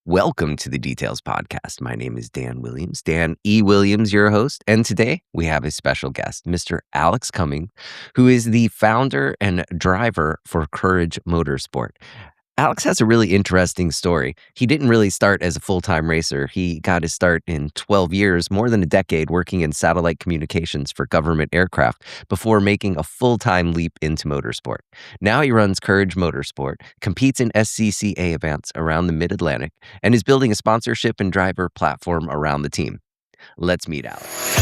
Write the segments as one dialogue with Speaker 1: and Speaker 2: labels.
Speaker 1: Welcome to the Details Podcast. My name is Dan Williams, Dan E. Williams, your host. And today we have a special guest, Mr. Alex Cumming, who is the founder and driver for Courage Motorsport. Alex has a really interesting story. He didn't really start as a full-time racer. He got his start in 12 years, more than a decade, working in satellite communications for government aircraft before making a full-time leap into motorsport. Now he runs Courage Motorsport, competes in SCCA events around the Mid-Atlantic, and is building a sponsorship and driver platform around the team. Let's meet Alex.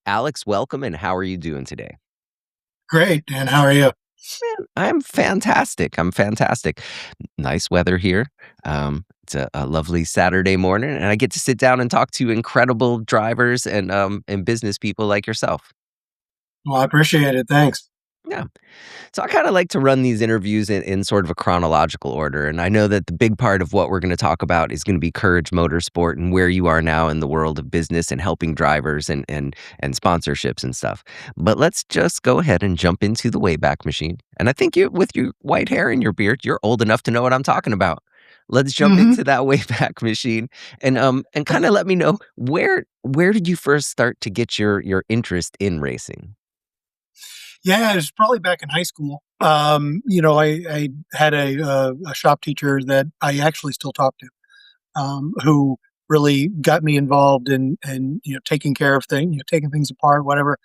Speaker 1: Alex, welcome, and how are you doing today?
Speaker 2: Great, Dan. How are you?
Speaker 1: Man, I'm fantastic. I'm fantastic. Nice weather here. It's a lovely Saturday morning, and I get to sit down and talk to incredible drivers and business people like yourself.
Speaker 2: Well, I appreciate it. Thanks.
Speaker 1: Yeah. So I kind of like to run these interviews in sort of a chronological order. And I know that the big part of what we're going to talk about is going to be Courage Motorsport and where you are now in the world of business and helping drivers and sponsorships and stuff. But let's just go ahead and jump into the Wayback Machine. And I think you, with your white hair and your beard, you're old enough to know what I'm talking about. Let's jump
Speaker 2: hmm
Speaker 1: into that Wayback Machine and kind of let me know where did you first start to get your interest in racing?
Speaker 2: Yeah, it was probably back in high school. I had a shop teacher that I actually still talk to, who really got me involved in taking care of things, taking things apart, whatever.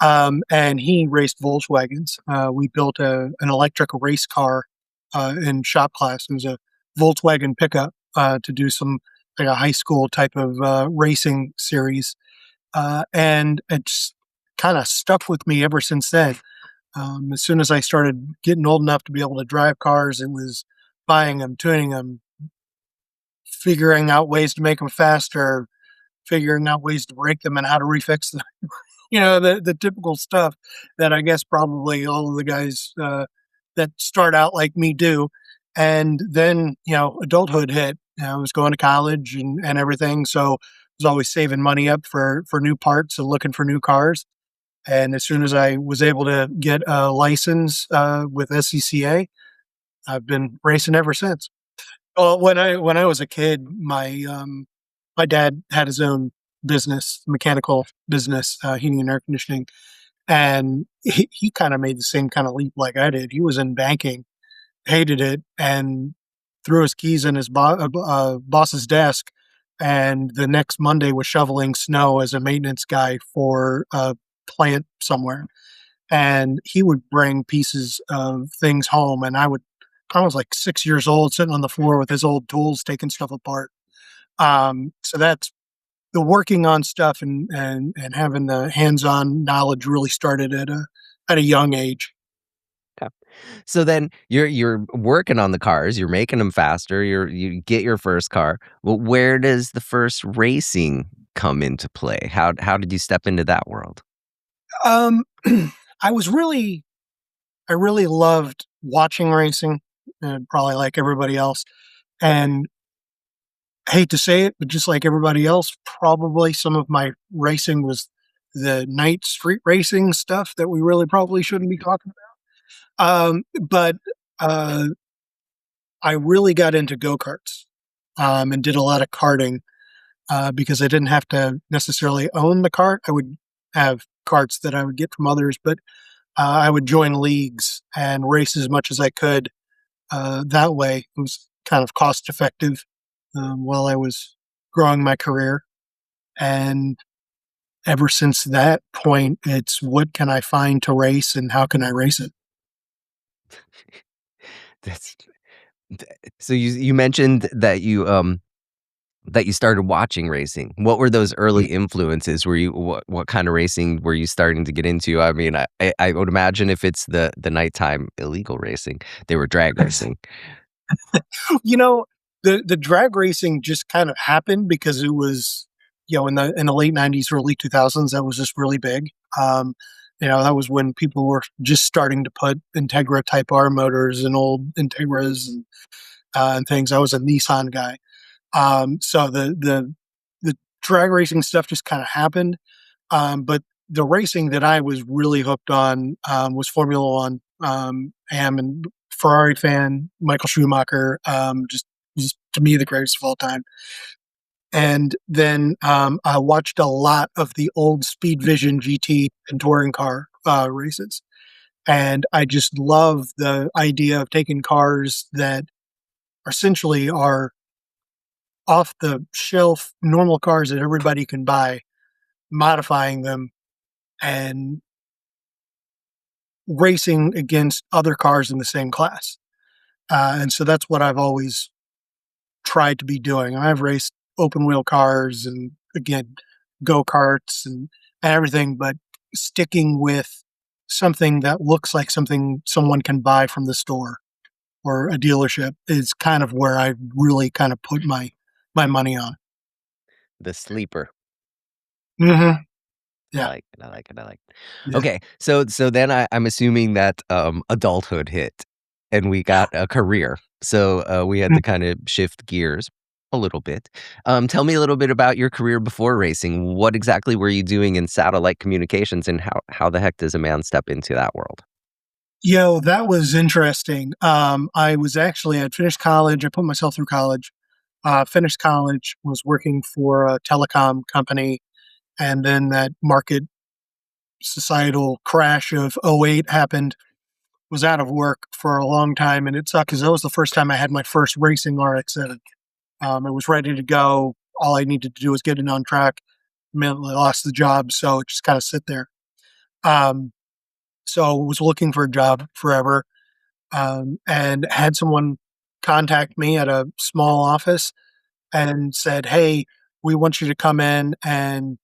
Speaker 2: And he raced Volkswagens. We built an electric race car in shop class. It was a Volkswagen pickup to do some like a high school type of racing series, and it's kind of stuck with me ever since then. As soon as I started getting old enough to be able to drive cars, it was buying them, tuning them, figuring out ways to make them faster, figuring out ways to break them and how to refix them. The typical stuff that I guess probably all of the guys that start out like me do. And then, adulthood hit. I was going to college and everything. So I was always saving money up for new parts and looking for new cars. And as soon as I was able to get a license with SCCA, I've been racing ever since. Well, when I was a kid, my dad had his own business, mechanical business, heating and air conditioning, and he kind of made the same kind of leap like I did. He was in banking, hated it, and threw his keys in his boss's desk. And the next Monday was shoveling snow as a maintenance guy for a plant somewhere. And he would bring pieces of things home, and I was like 6 years old, sitting on the floor with his old tools, taking stuff apart. So that's the working on stuff and having the hands-on knowledge really started at a young age.
Speaker 1: Okay. So then you're working on the cars, you're making them faster, you get your first car. Well, where does the first racing come into play? How did you step into that world?
Speaker 2: Um, I was really, I really loved watching racing, probably like everybody else. And I hate to say it, but just like everybody else, probably some of my racing was the night street racing stuff that we really probably shouldn't be talking about. But I really got into go karts and did a lot of karting because I didn't have to necessarily own the cart. I would have carts that I would get from others, but I would join leagues and race as much as I could that way. It was kind of cost effective while I was growing my career. And ever since that point, it's what can I find to race and how can I race it?
Speaker 1: That's so you mentioned that you started watching racing. What were those early influences? Were you what kind of racing were you starting to get into? I mean, I would imagine if it's the nighttime illegal racing, they were drag racing.
Speaker 2: You know, the drag racing just kind of happened because it was, in the late '90s, early 2000s, that was just really big. That was when people were just starting to put Integra Type R motors in old Integras and things. I was a Nissan guy. So the drag racing stuff just kind of happened. But the racing that I was really hooked on was Formula One. Am and Ferrari fan, Michael Schumacher, just to me the greatest of all time. And then I watched a lot of the old Speed Vision GT and touring car races. And I just love the idea of taking cars that essentially are off the shelf normal cars that everybody can buy, modifying them and racing against other cars in the same class. And so that's what I've always tried to be doing. I've raced open wheel cars and again, go karts and everything, but sticking with something that looks like something someone can buy from the store or a dealership is kind of where I really kind of put my money on.
Speaker 1: The sleeper.
Speaker 2: Hmm.
Speaker 1: I
Speaker 2: Yeah.
Speaker 1: like it. I like it. I like it.
Speaker 2: Yeah.
Speaker 1: Okay, so then I'm assuming that adulthood hit, and we got a career. So we had to kind of shift gears a little bit. Tell me a little bit about your career before racing. What exactly were you doing in satellite communications, and how the heck does a man step into that world?
Speaker 2: That was interesting. I'd finished college. I put myself through college, finished college, was working for a telecom company. And then that market societal crash of '08 happened, was out of work for a long time. And it sucked because that was the first time I had my first racing RX-7. It was ready to go. All I needed to do was get it on track. Immediately lost the job. So it just kind of sit there. Um, so was looking for a job forever. And had someone contact me at a small office and said, "Hey, we want you to come in and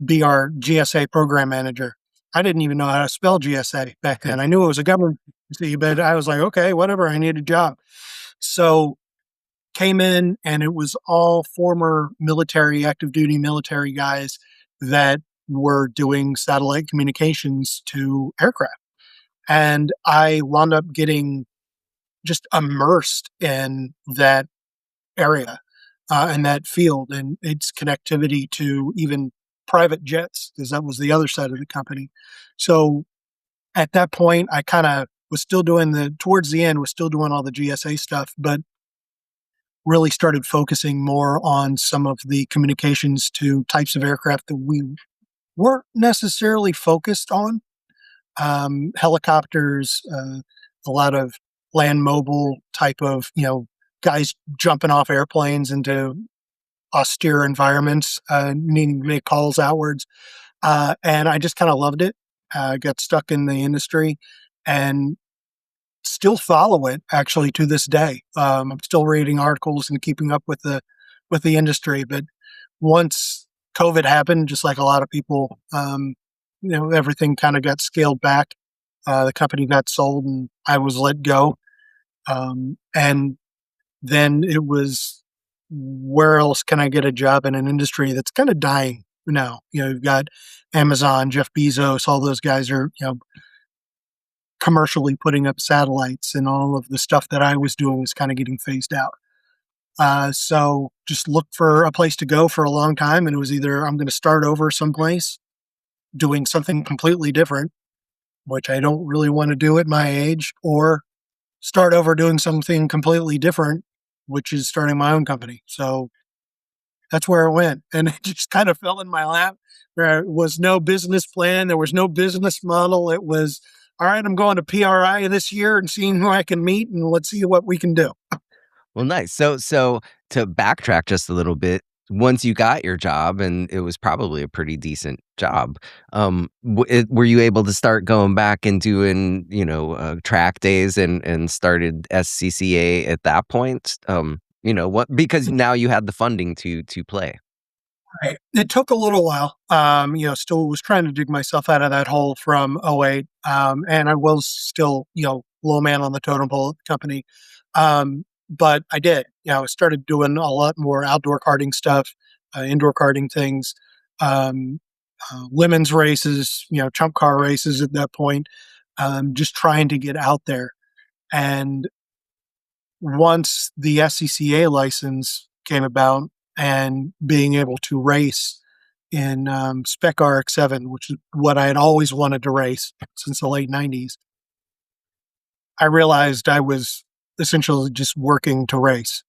Speaker 2: be our GSA program manager." I didn't even know how to spell GSA back then. I knew it was a government agency, but I was like, okay, whatever. I need a job. So came in, and it was all former military, active duty military guys that were doing satellite communications to aircraft. And I wound up getting just immersed in that area and that field and its connectivity to even private jets, because that was the other side of the company. So at that point, I kind of was still doing towards the end, was still doing all the GSA stuff, but really started focusing more on some of the communications to types of aircraft that we weren't necessarily focused on. Helicopters, a lot of land mobile type of, guys jumping off airplanes into austere environments, needing to make calls outwards. And I just kind of loved it. Got stuck in the industry and still follow it actually to this day. I'm still reading articles and keeping up with the industry. But once COVID happened, just like a lot of people, everything kind of got scaled back. The company got sold and I was let go. And then it was, where else can I get a job in an industry that's kind of dying now? You've got Amazon, Jeff Bezos, all those guys are, commercially putting up satellites, and all of the stuff that I was doing was kind of getting phased out. So just looked for a place to go for a long time. And it was either I'm going to start over someplace doing something completely different, which I don't really want to do at my age, or start over doing something completely different, which is starting my own company. So that's where it went. And it just kind of fell in my lap. There was no business plan. There was no business model. It was, all right, I'm going to PRI this year and seeing who I can meet, and let's see what we can do.
Speaker 1: Well, nice. So to backtrack just a little bit, once you got your job, and it was probably a pretty decent job, were you able to start going back and doing, track days and started SCCA at that point? What, because now you had the funding to play.
Speaker 2: Right. It took a little while. Still was trying to dig myself out of that hole from '08. And I was still, low man on the totem pole at the company. But I did, I started doing a lot more outdoor karting stuff, indoor karting things. Um, women's races, trump car races at that point, just trying to get out there. And once the SCCA license came about and being able to race in Spec RX-7, which is what I had always wanted to race since the late 90s, I realized I was essentially just working to race.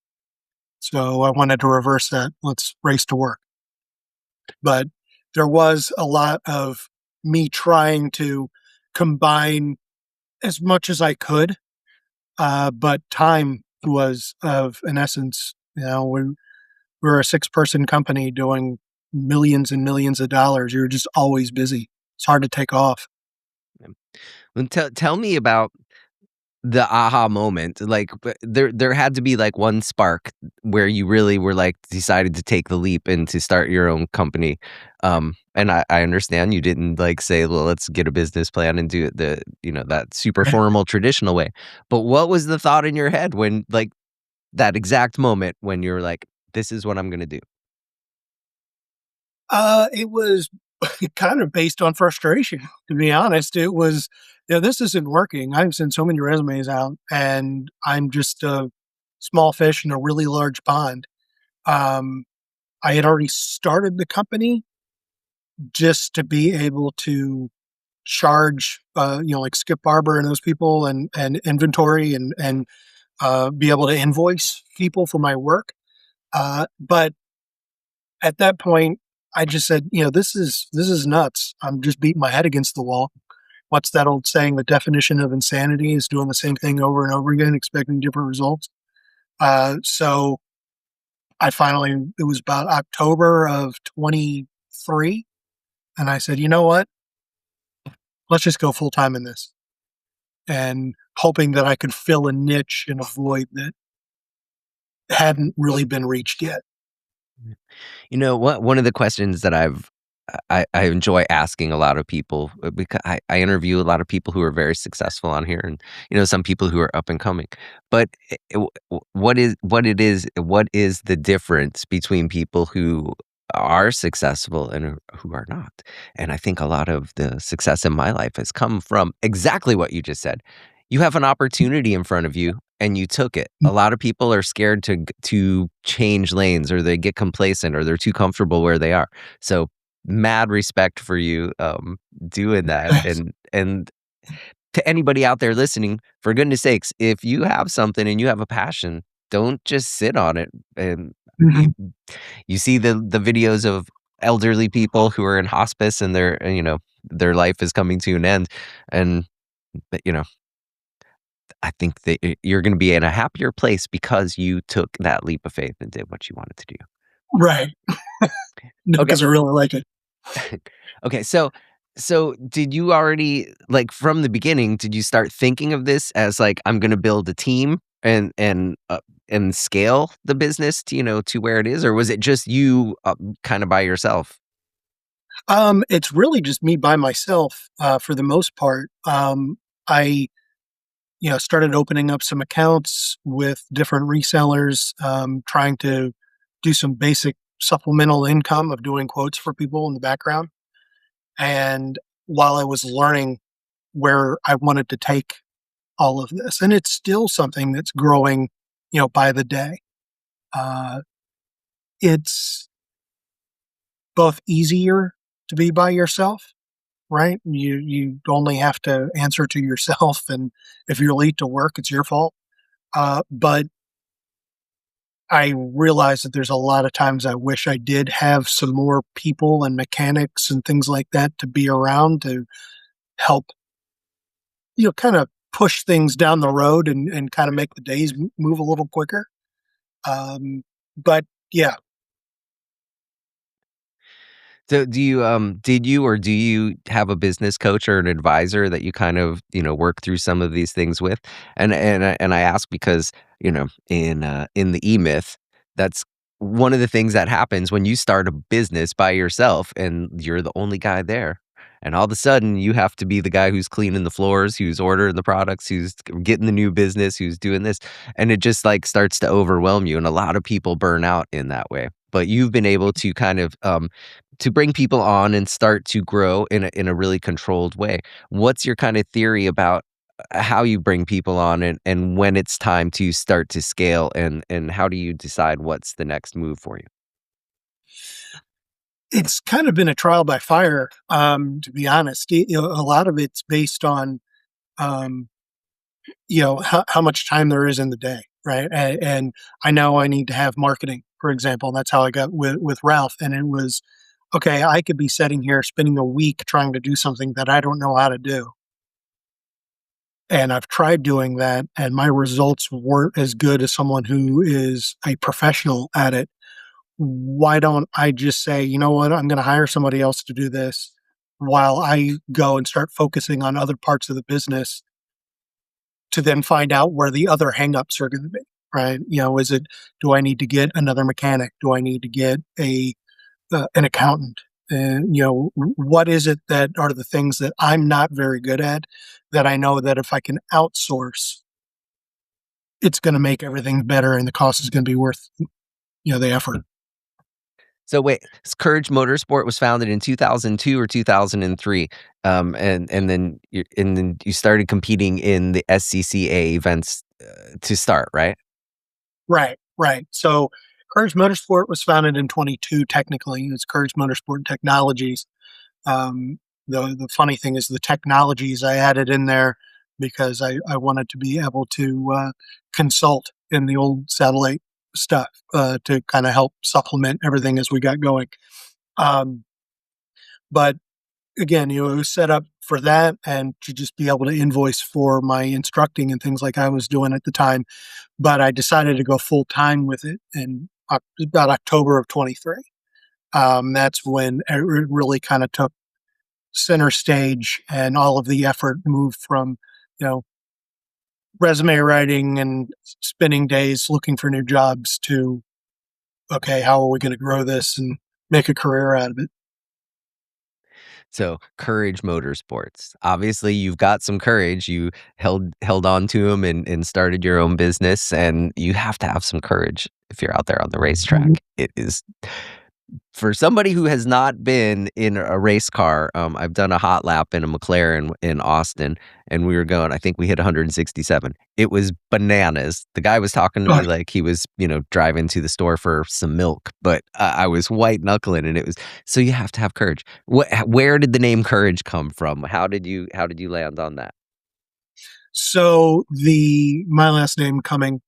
Speaker 2: So I wanted to reverse that. Let's race to work. But there was a lot of me trying to combine as much as I could, but time was of an essence. We're a 6-person company doing millions and millions of dollars. You're just always busy. It's hard to take off.
Speaker 1: And tell me about the aha moment. Like, there had to be like one spark where you really were like decided to take the leap and to start your own company. And I understand you didn't like say, well, let's get a business plan and do it that super formal traditional way. But what was the thought in your head when like that exact moment when you're like, this is what I'm gonna do?
Speaker 2: It was kind of based on frustration, to be honest. It was, this isn't working. I've sent so many resumes out, and I'm just a small fish in a really large pond. Um, I had already started the company just to be able to charge, like Skip Barber and those people, and inventory, and be able to invoice people for my work. But at that point, I just said, this is nuts. I'm just beating my head against the wall. What's that old saying? The definition of insanity is doing the same thing over and over again, expecting different results. So it was about October of 23. And I said, you know what? Let's just go full time in this. And hoping that I could fill a niche in a void that hadn't really been reached yet.
Speaker 1: You know what? One of the questions that I enjoy asking a lot of people because I interview a lot of people who are very successful on here, and some people who are up and coming. But what is the difference between people who are successful and who are not? And I think a lot of the success in my life has come from exactly what you just said. You have an opportunity in front of you and you took it. A lot of people are scared to change lanes, or they get complacent, or they're too comfortable where they are. So mad respect for you doing that. And to anybody out there listening, for goodness sakes, if you have something and you have a passion, don't just sit on it. And you,
Speaker 2: Mhm.
Speaker 1: you see the videos of elderly people who are in hospice, and their life is coming to an end. And you know I think that you're going to be in a happier place because you took that leap of faith and did what you wanted to do.
Speaker 2: Right. No,
Speaker 1: Okay.
Speaker 2: because I really like it.
Speaker 1: Okay. So did you already, like, from the beginning, did you start thinking of this as like, I'm going to build a team and scale the business to where it is, or was it just you kind of by yourself?
Speaker 2: It's really just me by myself, for the most part. I, started opening up some accounts with different resellers, trying to do some basic supplemental income of doing quotes for people in the background. And while I was learning where I wanted to take all of this, and it's still something that's growing, by the day. Uh, it's both easier to be by yourself, right? You only have to answer to yourself, and if you're late to work, it's your fault. But I realize that there's a lot of times I wish I did have some more people and mechanics and things like that to be around to help, kind of push things down the road and kind of make the days move a little quicker. But yeah.
Speaker 1: So did you or do you have a business coach or an advisor that you kind of, work through some of these things with? And I ask because, in the E-Myth, that's one of the things that happens when you start a business by yourself and you're the only guy there. And all of a sudden you have to be the guy who's cleaning the floors, who's ordering the products, who's getting the new business, who's doing this. And it just like starts to overwhelm you. And a lot of people burn out in that way. But you've been able to kind of to bring people on and start to grow in a really controlled way. What's your kind of theory about how you bring people on and when it's time to start to scale and how do you decide what's the next move for you?
Speaker 2: It's kind of been a trial by fire, to be honest. A lot of it's based on, um, how much time there is in the day, right? And I know I need to have marketing, for example. That's how I got with Ralph, and it was okay. I could be sitting here spending a week trying to do something that I don't know how to do, and I've tried doing that, and my results weren't as good as someone who is a professional at it. Why don't I just say, you know what, I'm going to hire somebody else to do this while I go and start focusing on other parts of the business to then find out where the other hangups are going to be, right? Is it, do I need to get another mechanic? Do I need to get an accountant? And, what is it that are the things that I'm not very good at that I know that if I can outsource, it's going to make everything better and the cost is going to be worth, the effort.
Speaker 1: So wait, Courage Motorsport was founded in 2002 or 2003, and then you started competing in the SCCA events to start, right?
Speaker 2: Right, right. So Courage Motorsport was founded in 22 technically. It's Courage Motorsport Technologies. Um, the funny thing is the technologies I added in there because I wanted to be able to consult in the old satellite stuff to kind of help supplement everything as we got going. Um, but again, it was set up for that and to just be able to invoice for my instructing and things like I was doing at the time. But I decided to go full time with it in about October of 23. That's when it really kind of took center stage and all of the effort moved from, you know, resume writing and spending days looking for new jobs to, okay, how are we going to grow this and make a career out of it?
Speaker 1: So, Courage Motorsports. Obviously, you've got some courage. You held on to them and started your own business, and you have to have some courage if you're out there on the
Speaker 2: Mhm.
Speaker 1: racetrack. It is for somebody who has not been in a race car. I've done a hot lap in a McLaren in Austin, and we were going. I think we hit 167. It was bananas. The guy was talking to me
Speaker 2: But
Speaker 1: like he was, driving to the store for some milk, but I was white knuckling, and it was. So you have to have courage. Where did the name Courage come from? How did you land on that?
Speaker 2: so my last name Cumming,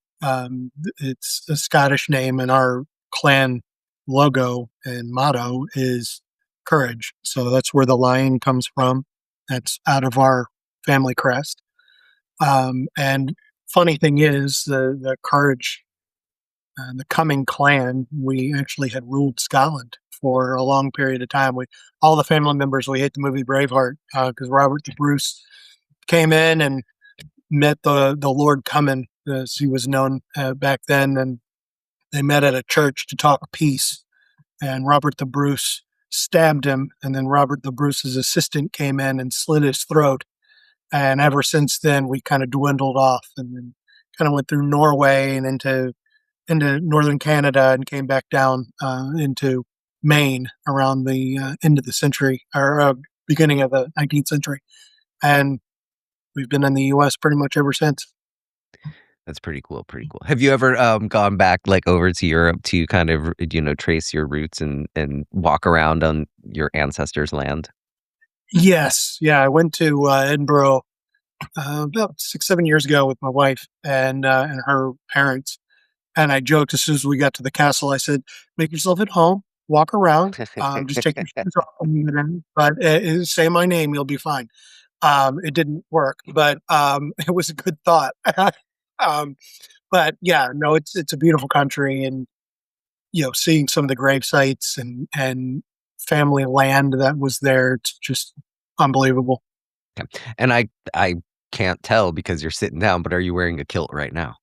Speaker 2: it's a Scottish name, and our clan logo and motto is courage. So that's where the lion comes from. That's out of our family crest. And funny thing is, the courage, the Cumming clan, we actually had ruled Scotland for a long period of time. We all the family members we hate the movie Braveheart because Robert the Bruce came in and met the Lord Cumming, as he was known back then, and they met at a church to talk peace. And Robert the Bruce stabbed him, and then Robert the Bruce's assistant came in and slit his throat. And ever since then, we kind of dwindled off, and then kind of went through Norway and into northern Canada, and came back down into Maine around the end of the century or beginning of the 19th century, and we've been in the U.S. pretty much ever since.
Speaker 1: That's pretty cool. Pretty cool. Have you ever gone back like over to Europe to kind of trace your roots and walk around on your ancestors' land?
Speaker 2: Yes, yeah, I went to Edinburgh about 6, 7 years ago with my wife and her parents. And I joked as soon as we got to the castle, I said, "Make yourself at home, walk around, just take your shoes off when you get in, but say my name, you'll be fine." It didn't work, but it was a good thought. um, but yeah, no, it's a beautiful country, and seeing some of the grave sites and family land that was there, it's just unbelievable.
Speaker 1: And I can't tell because you're sitting down, but are you wearing a kilt right now?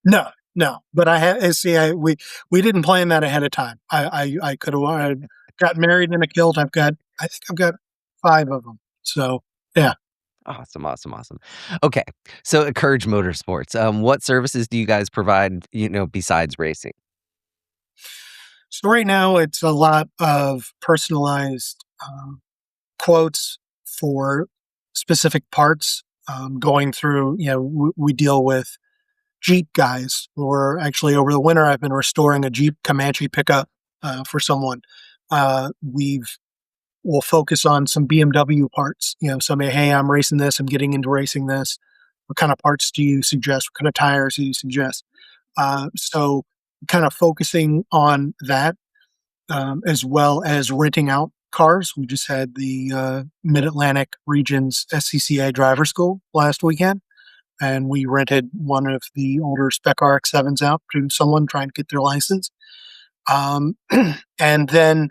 Speaker 2: No, no, but I had see, we didn't plan that ahead of time. I could have got married in a kilt. I think I've got 5 of them. So, yeah.
Speaker 1: Awesome, awesome, awesome. Okay, so at Courage Motorsports, what services do you guys provide? Besides racing?
Speaker 2: So right now, it's a lot of personalized quotes for specific parts. Going through, we deal with Jeep guys. Or actually, over the winter, I've been restoring a Jeep Comanche pickup for someone. We've We'll focus on some BMW parts. Somebody, hey, I'm racing this. I'm getting into racing this. What kind of parts do you suggest? What kind of tires do you suggest? So, kind of focusing on that, as well as renting out cars. We just had the Mid Atlantic Region's SCCA driver school last weekend, and we rented one of the older Spec RX-7s out to someone trying to get their license. Um, and then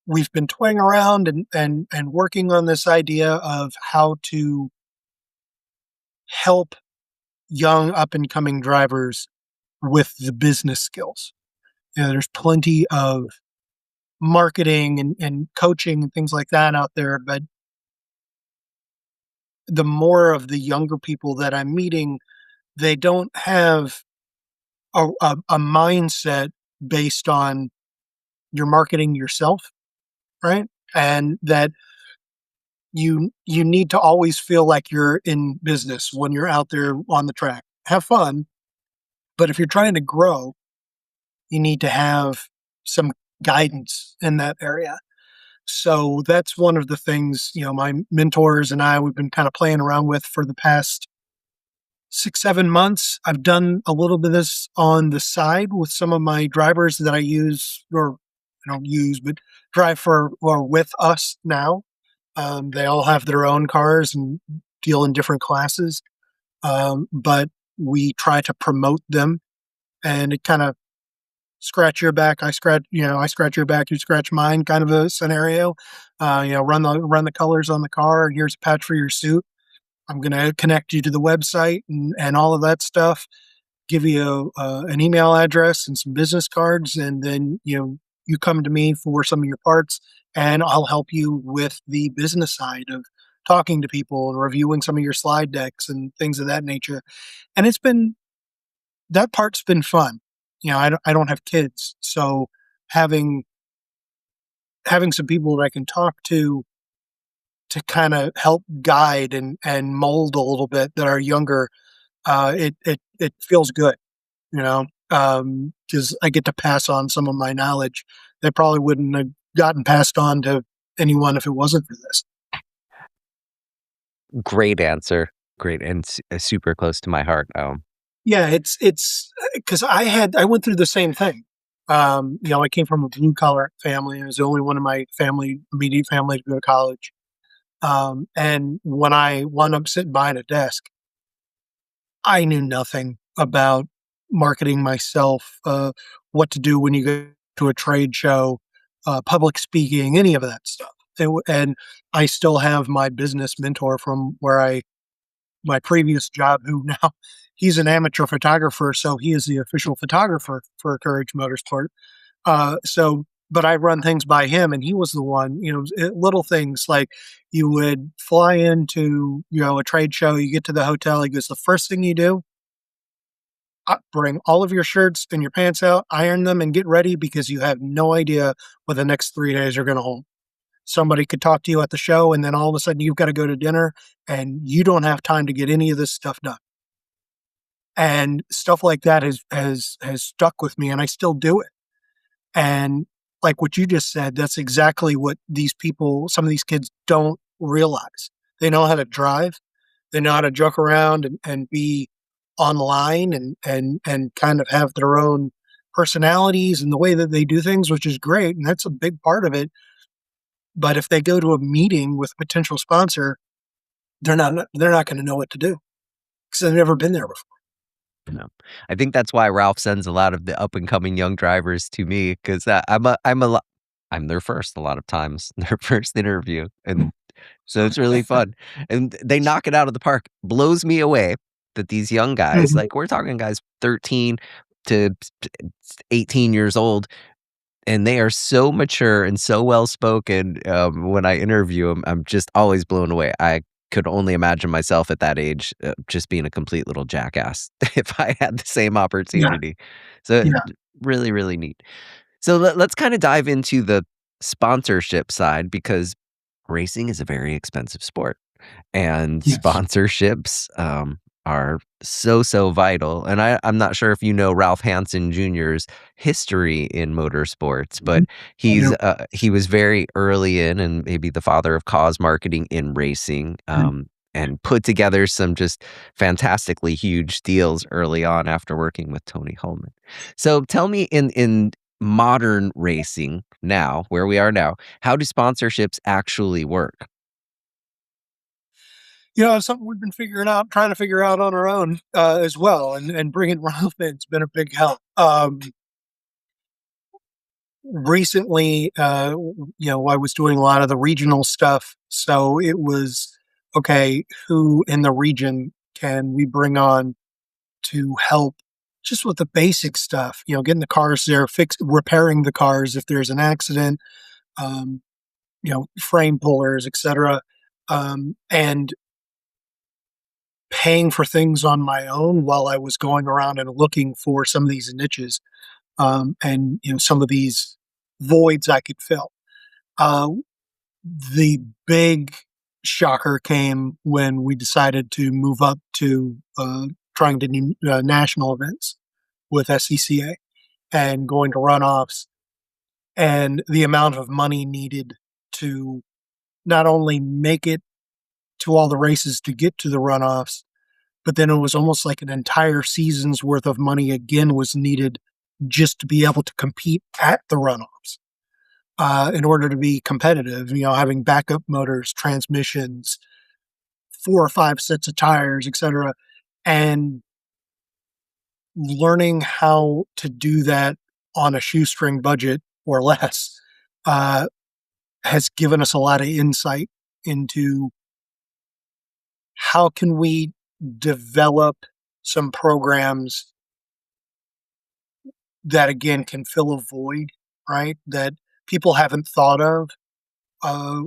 Speaker 2: we've been toying around and working on this idea of how to help young up and coming drivers with the business skills. There's plenty of marketing and coaching and things like that out there, but the more of the younger people that I'm meeting, they don't have a mindset based on your marketing yourself, right? And that you need to always feel like you're in business when you're out there on the track. Have fun, but if you're trying to grow, you need to have some guidance in that area. So that's one of the things, my mentors and we've been kind of playing around with for the past 6, 7 months. I've done a little bit of this on the side with some of my drivers that I use, or I don't use, but drive for or with us now. They all have their own cars and deal in different classes, but we try to promote them, and it kind of scratch your back, I scratch your back, you scratch mine, kind of a scenario. Run the colors on the car. Here's a patch for your suit. I'm going to connect you to the website and all of that stuff. Give you an email address and some business cards, and then you come to me for some of your parts, and I'll help you with the business side of talking to people and reviewing some of your slide decks and things of that nature. And that part's been fun. I don't have kids, so having some people that I can talk to kind of help guide and mold a little bit that are younger, it feels good, because I get to pass on some of my knowledge that probably wouldn't have gotten passed on to anyone if it wasn't for this.
Speaker 1: Great answer. Great and super close to my heart.
Speaker 2: Yeah, it's because I went through the same thing. I came from a blue collar family. I was the only one in my immediate family to go to college. And when I wound up sitting behind a desk, I knew nothing about marketing myself, what to do when you go to a trade show, public speaking, any of that stuff. And I still have my business mentor from my previous job, who now he's an amateur photographer, so he is the official photographer for Courage Motorsport. But I run things by him, and he was the one, little things like you would fly into, a trade show, you get to the hotel, he goes, the first thing you do, bring all of your shirts and your pants out, iron them, and get ready because you have no idea what the next 3 days are going to hold. Somebody could talk to you at the show, and then all of a sudden you've got to go to dinner, and you don't have time to get any of this stuff done. And stuff like that has stuck with me, and I still do it. And like what you just said, that's exactly what some of these kids don't realize. They know how to drive. They know how to joke around and be online and kind of have their own personalities and the way that they do things, which is great. And that's a big part of it. But if they go to a meeting with a potential sponsor, they're not going to know what to do because they've never been there before.
Speaker 1: No, I think that's why Ralph sends a lot of the up and coming young drivers to me, because I'm their first a lot of times, their first interview, and so it's really fun, and they knock it out of the park. Blows me away that these young guys,
Speaker 2: Mhm.
Speaker 1: like we're talking guys 13 to 18 years old, and they are so mature and so well spoken. When I interview them, I'm just always blown away. I could only imagine myself at that age, just being a complete little jackass if I had the same
Speaker 2: Yeah,
Speaker 1: opportunity. So
Speaker 2: yeah.
Speaker 1: really, really neat. So let's kind of dive into the sponsorship side because racing is a very expensive sport. And
Speaker 2: Yes.
Speaker 1: sponsorships, are so vital, and I'm not sure if you know Ralph Hansen Jr.'s history in motorsports, but
Speaker 2: Mhm. I do.
Speaker 1: he was very early in and maybe the father of cause marketing in racing,
Speaker 2: Mhm.
Speaker 1: and put together some just fantastically huge deals early on after working with Tony Hulman. So tell me in modern racing now, where we are now, how do sponsorships actually work?
Speaker 2: It's something we've been trying to figure out on our own as well, and bringing Ralph in's been a big help. Recently, I was doing a lot of the regional stuff, so it was okay. Who in the region can we bring on to help just with the basic stuff? Getting the cars there, repairing the cars if there's an accident, um, frame pullers, etc. And paying for things on my own while I was going around and looking for some of these niches, and some of these voids I could fill. Uh, the big shocker came when we decided to move up to trying to do national events with SCCA and going to runoffs, and the amount of money needed to not only make it to all the races to get to the runoffs, but then it was almost like an entire season's worth of money again was needed just to be able to compete at the runoffs in order to be competitive. Having backup motors, transmissions, 4 or 5 sets of tires, etc., and learning how to do that on a shoestring budget or less uh, has given us a lot of insight into how can we develop some programs that again can fill a void, right? That people haven't thought of uh,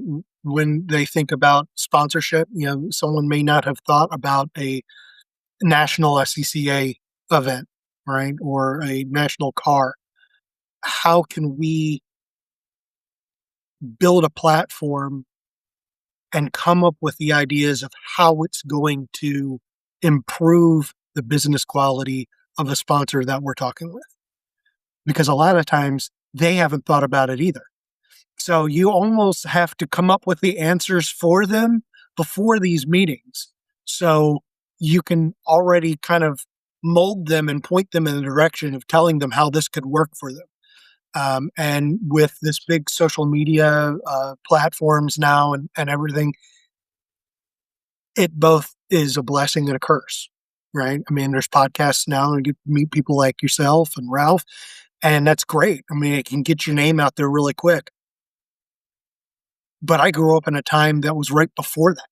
Speaker 2: when they think about sponsorship. Someone may not have thought about a national SCCA event, right, or a national car. How can we build a platform and come up with the ideas of how it's going to improve the business quality of a sponsor that we're talking with? Because a lot of times they haven't thought about it either. So you almost have to come up with the answers for them before these meetings. So you can already kind of mold them and point them in the direction of telling them how this could work for them. And with this big social media platforms now and everything, it both is a blessing and a curse, right? I mean, there's podcasts now and you get to meet people like yourself and Ralph, and that's great. I mean, it can get your name out there really quick. But I grew up in a time that was right before that.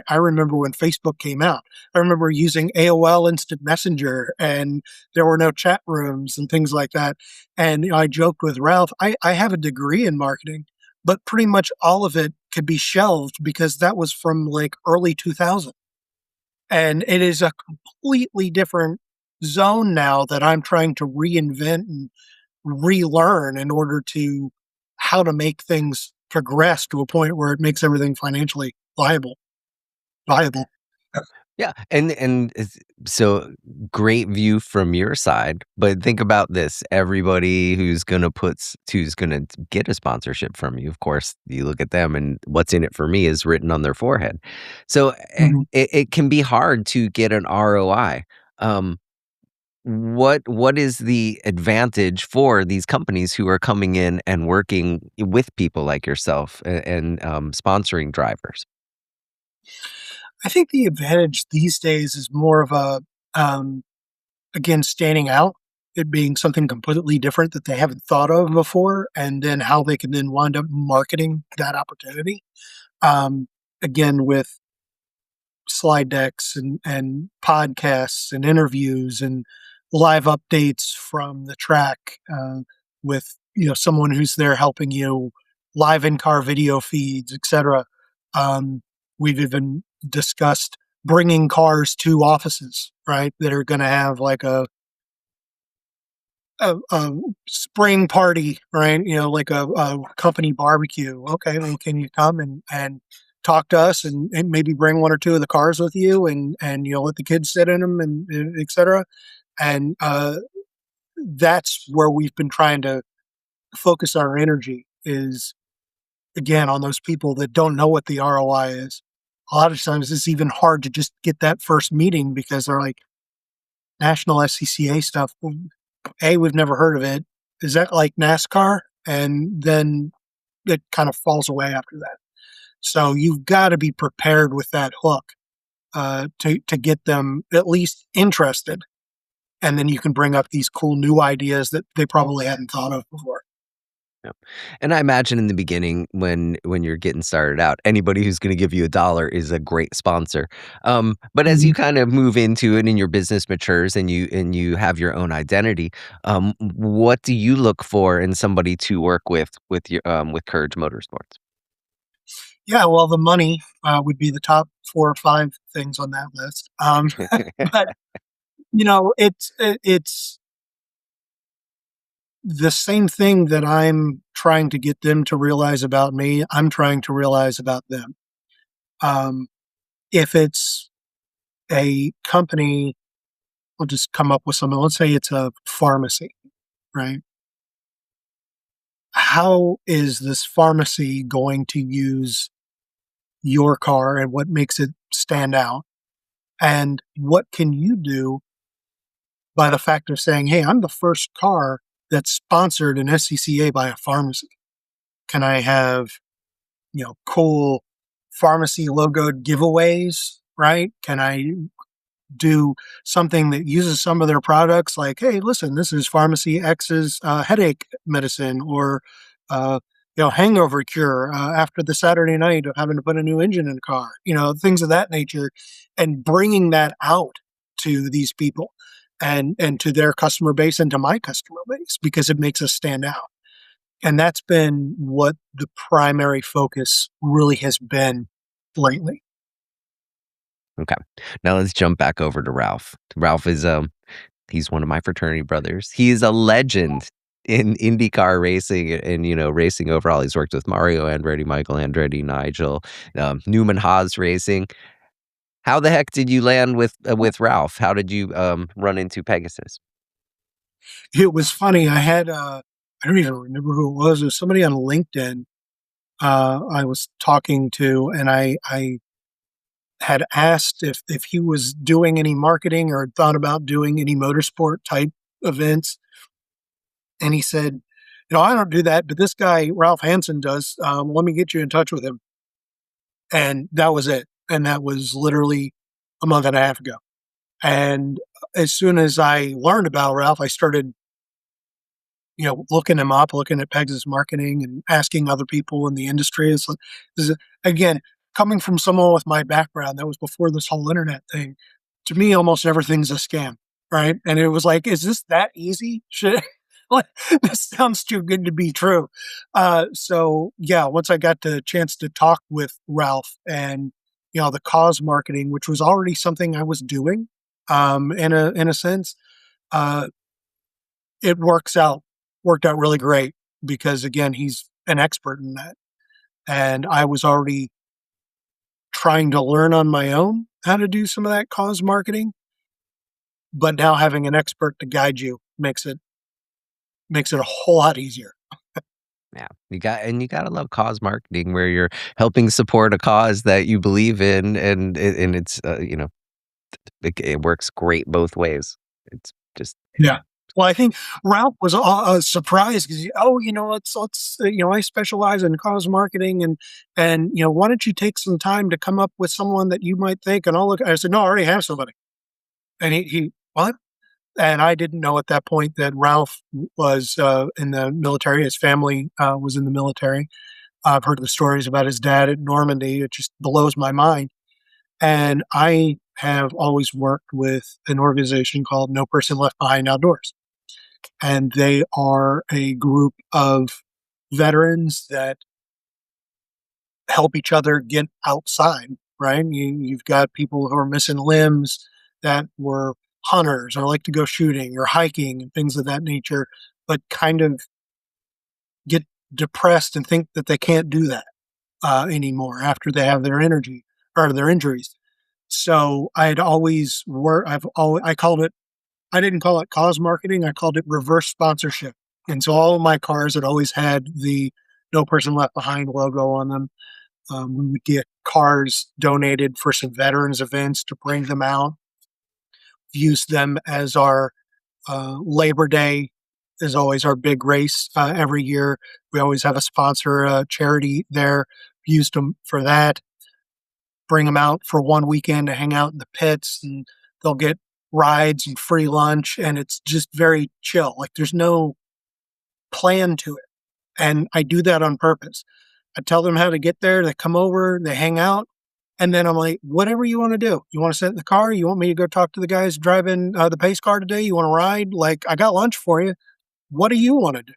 Speaker 2: I remember when Facebook came out. I remember using AOL Instant Messenger, and there were no chat rooms and things like that. And I joked with Ralph, I have a degree in marketing, but pretty much all of it could be shelved because that was from like early 2000. And it is a completely different zone now that I'm trying to reinvent and relearn in order to how to make things progress to a point where it makes everything financially viable.
Speaker 1: Yeah, and so great view from your side, but think about this, everybody who's gonna get a sponsorship from you, of course, you look at them and "What's in it for me?" is written on their forehead. So,
Speaker 2: Mhm.
Speaker 1: it can be hard to get an ROI. Um, what is the advantage for these companies who are coming in and working with people like yourself and, sponsoring drivers?
Speaker 2: I think the advantage these days is more of um, again, standing out, it being something completely different that they haven't thought of before, and then how they can then wind up marketing that opportunity. Um, Again, with slide decks and podcasts and interviews and live updates from the track with someone who's there helping you, live in car video feeds, etc. um, we've even discussed bringing cars to offices, right, that are going to have like a spring party, right? Like a company barbecue. Okay, well, can you come and talk to us and maybe bring one or two of the cars with you and let the kids sit in them and et cetera. And that's where we've been trying to focus our energy is again on those people that don't know what the ROI is. A lot of times it's even hard to just get that first meeting because they're like national SCCA stuff. Well, A, we've never heard of it. Is that like NASCAR? And then it kind of falls away after that. So you've got to be prepared with that hook to get them at least interested, and then you can bring up these cool new ideas that they probably hadn't thought of before.
Speaker 1: Yeah. And I imagine in the beginning when you're getting started out, anybody who's gonna give you a dollar is a great sponsor. But as you
Speaker 2: Mhm.
Speaker 1: kind of move into it and your business matures and you have your own identity, what do you look for in somebody to work with your with Courage Motorsports?
Speaker 2: Yeah, well, the money would be the top 4 or 5 things on that list. But it's the same thing that I'm trying to get them to realize about me. I'm trying to realize about them. Um, if it's a company, we'll just come up with something. Let's say it's a pharmacy, right? How is this pharmacy going to use your car and what makes it stand out? And what can you do by the fact of saying, hey, I'm the first car that's sponsored an SCCA by a pharmacy? Can I have, cool pharmacy logoed giveaways, right? Can I do something that uses some of their products like, hey, listen, this is Pharmacy X's headache medicine or, uh, hangover cure after the Saturday night of having to put a new engine in a car, things of that nature, and bringing that out to these people and to their customer base and to my customer base because it makes us stand out. And that's been what the primary focus really has been lately.
Speaker 1: Okay. Now let's jump back over to Ralph. Ralph is he's one of my fraternity brothers. He is a legend in IndyCar racing and, racing overall. He's worked with Mario Andretti, Michael Andretti, Nigel, Newman Haas Racing. How the heck did you land with Ralph? How did you run into Pegasus?
Speaker 2: It was funny. I don't even remember who it was. It was somebody on LinkedIn I was talking to, and I had asked if he was doing any marketing or had thought about doing any motorsport type events. And he said, I don't do that, but this guy, Ralph Hansen, does. Let me get you in touch with him. And that was it. And that was literally a month and a half ago. And as soon as I learned about Ralph, I started looking him up, looking at Pegasus marketing and asking other people in the industry. It's like, again, coming from someone with my background, that was before this whole internet thing. To me, almost everything's a scam, right? And it was like, is this that easy? Should like this sounds too good to be true. So yeah, once I got the chance to talk with Ralph and the cause marketing, which was already something I was doing, in a sense, uh, it worked out really great because again, he's an expert in that. And I was already trying to learn on my own how to do some of that cause marketing, but now having an expert to guide you makes it a whole lot easier.
Speaker 1: Yeah, you gotta love cause marketing where you're helping support a cause that you believe in, and it's it works great both ways. It's just
Speaker 2: Yeah. Well, I think Ralph was surprised because, I specialize in cause marketing and why don't you take some time to come up with someone that you might think? And I'll look. I said, no, I already have somebody. And he what? And I didn't know at that point that Ralph was in the military. His family was in the military. I've heard the stories about his dad at Normandy. It just blows my mind. And I have always worked with an organization called No Person Left Behind Outdoors. And they are a group of veterans that help each other get outside, right? You've got people who are missing limbs that were hunters or like to go shooting or hiking and things of that nature, but kind of get depressed and think that they can't do that anymore after they have their energy or their injuries. So I'd always work. I called it. I didn't call it cause marketing. I called it reverse sponsorship. And so all of my cars had always had the No Person Left Behind logo on them. We would get cars donated for some veterans events to bring them out, use them as our Labor Day is always our big race every year. We always have a sponsor, charity there. Used them for that. Bring them out for one weekend to hang out in the pits, and they'll get rides and free lunch, and it's just very chill. Like there's no plan to it, and I do that on purpose. I tell them how to get there. They come over, they hang out, and then I'm like, whatever you want to do. You want to sit in the car? You want me to go talk to the guys driving the pace car today? You want to ride? Like I got lunch for you. What do you want to do?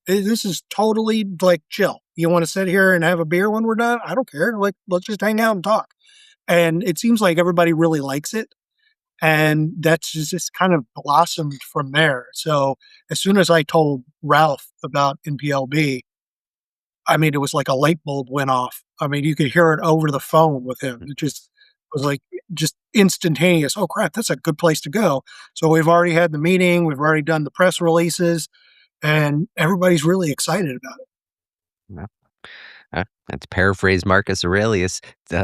Speaker 2: This is totally like chill. You want to sit here and have a beer when we're done? I don't care. Like, let's just hang out and talk. And it seems like everybody really likes it. And that's just kind of blossomed from there. So as soon as I told Ralph about NPLB, I mean, it was like a light bulb went off. I mean, you could hear it over the phone with him. It just was like just instantaneous. Oh crap, that's a good place to go. So we've already had the meeting. We've already done the press releases, and everybody's really excited about it.
Speaker 1: Yeah. To paraphrase Marcus Aurelius,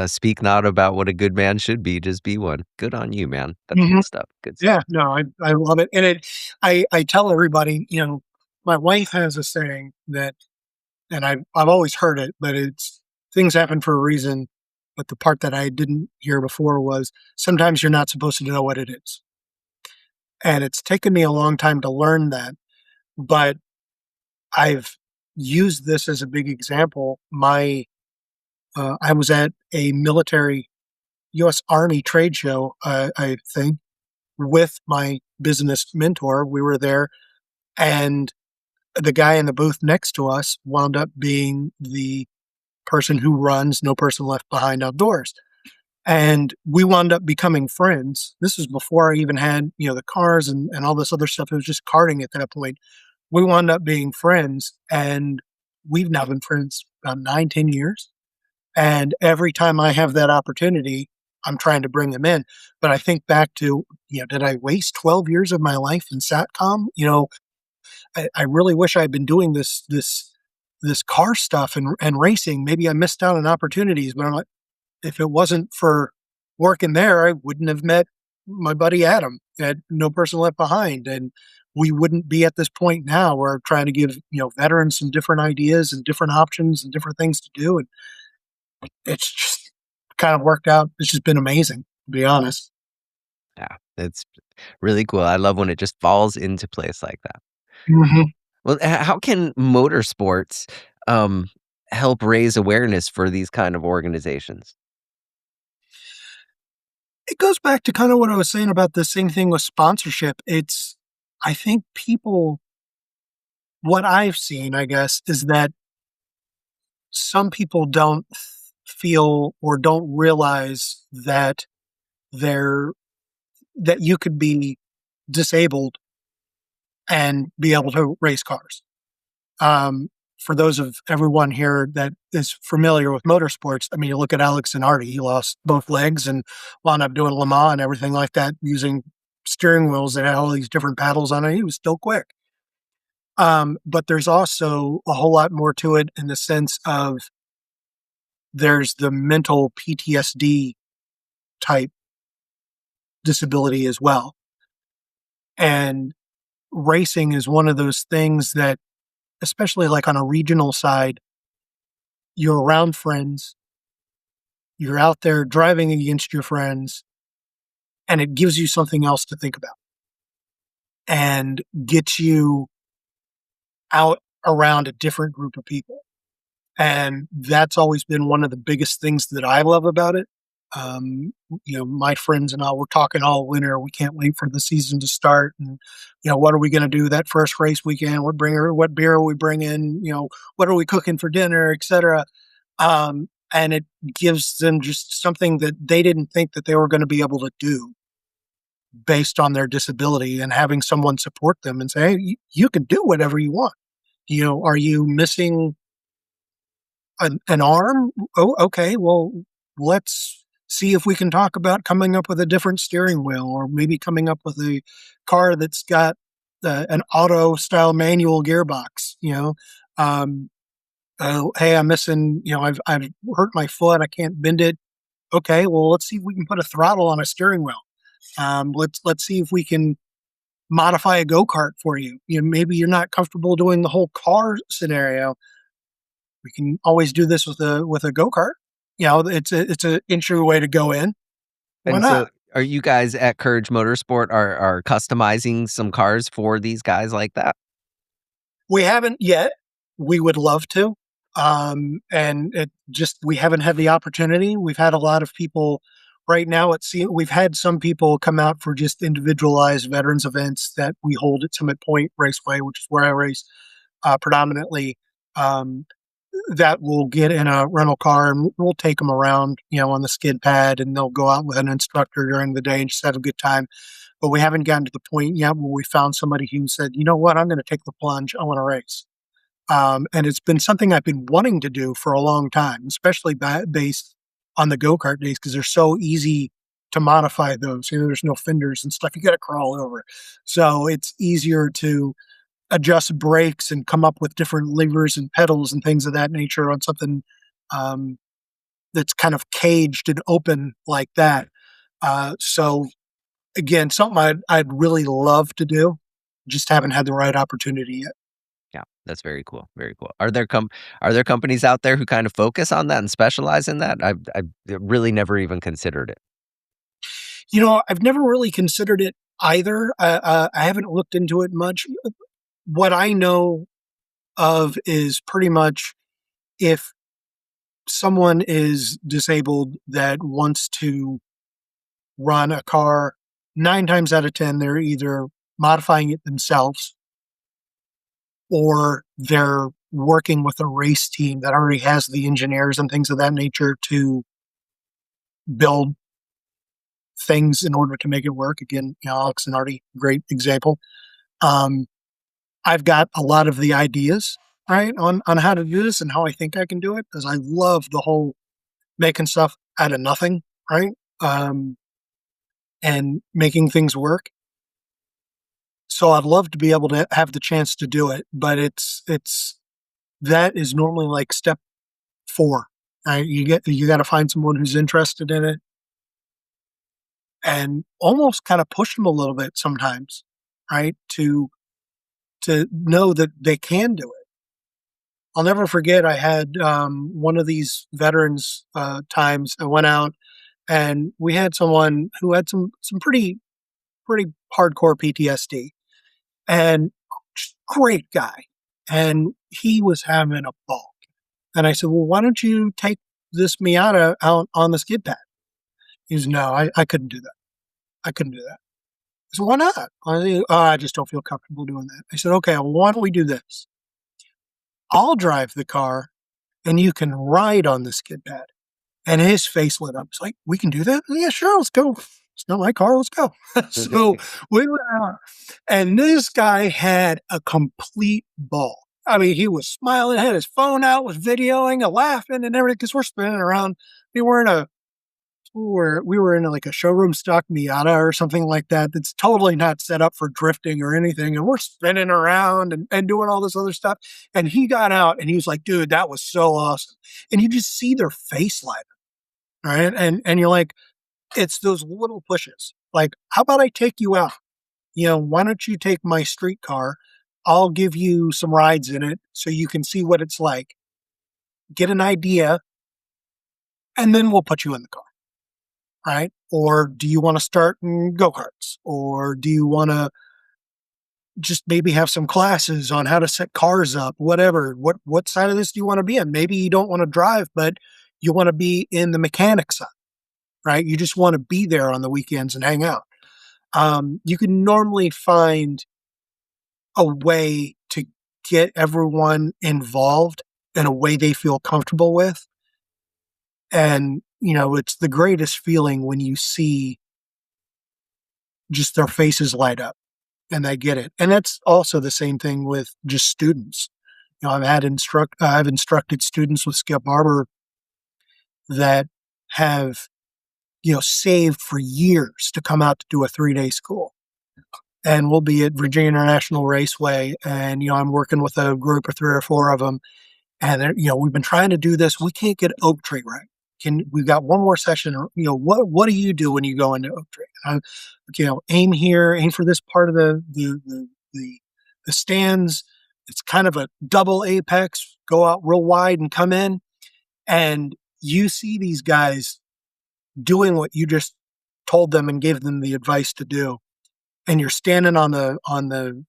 Speaker 1: speak not about what a good man should be, just be one. Good on you, man. That's
Speaker 2: Mhm.
Speaker 1: good stuff. Good stuff.
Speaker 2: Yeah, no, I love it. And I tell everybody, my wife has a saying that, and I've always heard it, but it's things happen for a reason. But the part that I didn't hear before was sometimes you're not supposed to know what it is. And it's taken me a long time to learn that, but I've used this as a big example. I was at a military U.S. Army trade show, I think, with my business mentor. We were there, and the guy in the booth next to us wound up being the person who runs No Person Left Behind Outdoors. And we wound up becoming friends. This was before I even had, the cars and all this other stuff. It was just karting at that point. We wound up being friends, and we've now been friends about 9, 10 years. And every time I have that opportunity, I'm trying to bring them in. But I think back to, did I waste 12 years of my life in SATCOM? I really wish I'd been doing this car stuff and racing. Maybe I missed out on opportunities, but I'm like, if it wasn't for working there, I wouldn't have met my buddy Adam at No Person Left Behind. And we wouldn't be at this point now where we're trying to give, veterans some different ideas and different options and different things to do. And it's just kind of worked out. It's just been amazing, to be honest.
Speaker 1: Yeah, it's really cool. I love when it just falls into place like that.
Speaker 2: Mhm.
Speaker 1: Well, how can motorsports um, help raise awareness for these kind of organizations?
Speaker 2: It goes back to kind of what I was saying about the same thing with sponsorship. I think what I've seen, I guess, is that some people don't feel or don't realize they're, that you could be disabled and be able to race cars. For those of everyone here that is familiar with motorsports, I mean, you look at Alex Zanardi, he lost both legs and wound up doing Le Mans and everything like that using steering wheels that had all these different paddles on it. He was still quick. But there's also a whole lot more to it in the sense of there's the mental PTSD type disability as well. And racing is one of those things that, especially like on a regional side, you're around friends, you're out there driving against your friends, and it gives you something else to think about and gets you out around a different group of people. And that's always been one of the biggest things that I love about it. My friends and I were talking all winter. We can't wait for the season to start. And, what are we going to do that first race weekend? What beer are we bringing? What are we cooking for dinner, et cetera. And it gives them just something that they didn't think that they were going to be able to do. based on their disability, and having someone support them and say, hey, you can do whatever you want. Are you missing an arm? Oh, okay. Well, let's see if we can talk about coming up with a different steering wheel, or maybe coming up with a car that's got an auto style manual gearbox. Um, hey, I'm missing. I've hurt my foot. I can't bend it. Okay, well, let's see if we can put a throttle on a steering wheel. Let's see if we can modify a go kart for you. Maybe you're not comfortable doing the whole car scenario. We can always do this with a go kart. It's a entry way to go in. Why
Speaker 1: And so
Speaker 2: not?
Speaker 1: are you guys at Courage Motorsport are customizing some cars for these guys like that?
Speaker 2: We haven't yet. We would love to. And we haven't had the opportunity. We've had a lot of people right now. We've had some people come out for just individualized veterans events that we hold at Summit Point Raceway, which is where I race predominantly. Um, that will get in a rental car and we'll take them around, on the skid pad, and they'll go out with an instructor during the day and just have a good time. But we haven't gotten to the point yet where we found somebody who said, you know what, I'm going to take the plunge. I want to race. And it's been something I've been wanting to do for a long time, especially based on the go-kart days, because they're so easy to modify those. There's no fenders and stuff. You got to crawl over. So it's easier to adjust brakes and come up with different levers and pedals and things of that nature on something um, that's kind of caged and open like that. So again, something I'd really love to do, just haven't had the right opportunity yet.
Speaker 1: Yeah, that's very cool, very cool. Are there companies out there who kind of focus on that and specialize in that? I've really never even considered it.
Speaker 2: I've never really considered it either. I haven't looked into it much. What I know of is pretty much, if someone is disabled that wants to run a car, 9 times out of 10, they're either modifying it themselves or they're working with a race team that already has the engineers and things of that nature to build things in order to make it work. Again, Alex and Artie, great example. Um, I've got a lot of the ideas, right, on how to do this and how I think I can do it, because I love the whole making stuff out of nothing, right? And making things work. So I'd love to be able to have the chance to do it, but it's that is normally like step 4. Right? You got to find someone who's interested in it and almost kind of push them a little bit sometimes, right? To know that they can do it. I'll never forget. I had one of these veterans times. I went out and we had someone who had some pretty hardcore PTSD, and great guy, and he was having a ball. And I said, "Well, why don't you take this Miata out on the skid pad?" He goes, "No, I couldn't do that. I couldn't do that." I said, "Why not?" I just don't feel comfortable doing that." I said, "Okay, well, why don't we do this? I'll drive the car, and you can ride on the skid pad." And his face lit up. It's like, "We can do that?" "Yeah, sure, let's go. It's not my car, let's go." So we went out, and this guy had a complete ball. I mean, he was smiling, had his phone out, was videoing and laughing and everything, because we're spinning around. We were in a we were in like a showroom stock Miata or something like that. That's totally not set up for drifting or anything. And we're spinning around and doing all this other stuff. And he got out and he was like, "Dude, that was so awesome." And you just see their face light up, right? And you're like, it's those little pushes. Like, how about I take you out? Why don't you take my street car? I'll give you some rides in it so you can see what it's like, get an idea, and then we'll put you in the car, right? Or do you want to start in go-karts? Or do you want to just maybe have some classes on how to set cars up, whatever? What side of this do you want to be in? Maybe you don't want to drive, but you want to be in the mechanic side, right? You just want to be there on the weekends and hang out. You can normally find a way to get everyone involved in a way they feel comfortable with. And, it's the greatest feeling when you see just their faces light up and they get it. And that's also the same thing with just students. I've instructed students with Skip Barber that have, saved for years to come out to do a 3-day school. And we'll be at Virginia International Raceway, and I'm working with a group of 3 or 4 of them, and we've been trying to do this. We can't get Oak Tree right. We've got one more session? What do you do when you go into Oak Tree? Aim here, aim for this part of the stands. It's kind of a double apex. Go out real wide and come in, and you see these guys doing what you just told them and gave them the advice to do, and you're standing on the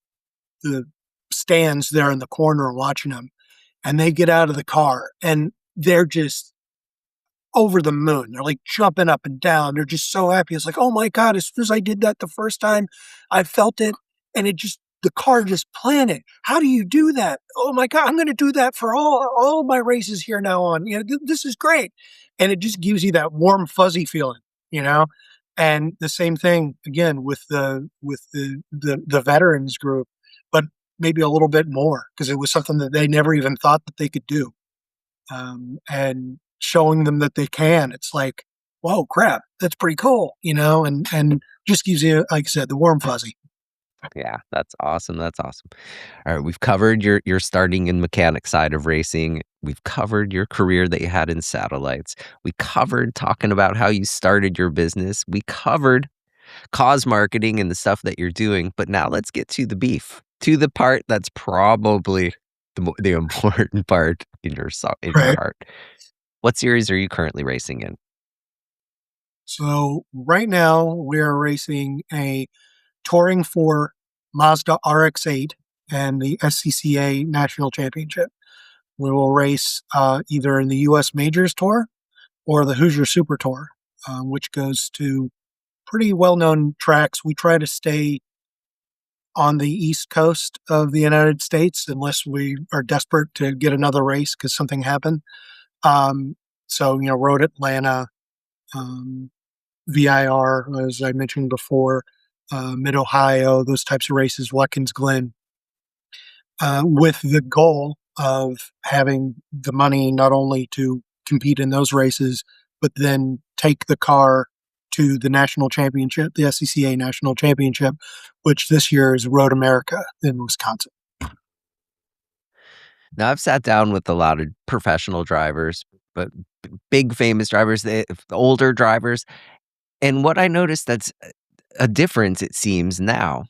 Speaker 2: stands there in the corner watching them, and they get out of the car and they're just over the moon. They're like jumping up and down. They're just so happy. It's like, oh my God, as soon as I did that the first time, I felt it. And the car just planted. How do you do that? Oh my God, I'm going to do that for all my races here now on. This is great. And it just gives you that warm, fuzzy feeling, And the same thing again with the veterans group, but maybe a little bit more because it was something that they never even thought that they could do. And showing them that they can, it's like, whoa, crap, that's pretty cool, and just gives you, like I said, the warm fuzzy.
Speaker 1: Yeah, that's awesome. That's awesome. All right, we've covered your starting in mechanic side of racing. We've covered your career that you had in satellites. We covered talking about how you started your business. We covered cause marketing and the stuff that you're doing. But now let's get to the beef, to the part that's probably the important part in your
Speaker 2: Right.
Speaker 1: heart. What series are you currently racing in?
Speaker 2: So right now we're racing a Touring 4 Mazda RX-8 and the SCCA National Championship. We will race either in the U.S. Majors Tour or the Hoosier Super Tour, which goes to pretty well-known tracks. We try to stay on the East Coast of the United States unless we are desperate to get another race because something happened. Road Atlanta, VIR, as I mentioned before, Mid-Ohio, those types of races, Watkins Glen, with the goal of having the money not only to compete in those races, but then take the car to the national championship, the SCCA National Championship, which this year is Road America in Wisconsin.
Speaker 1: Now, I've sat down with a lot of professional drivers, but big famous drivers, the older drivers. And what I noticed that's a difference, it seems now,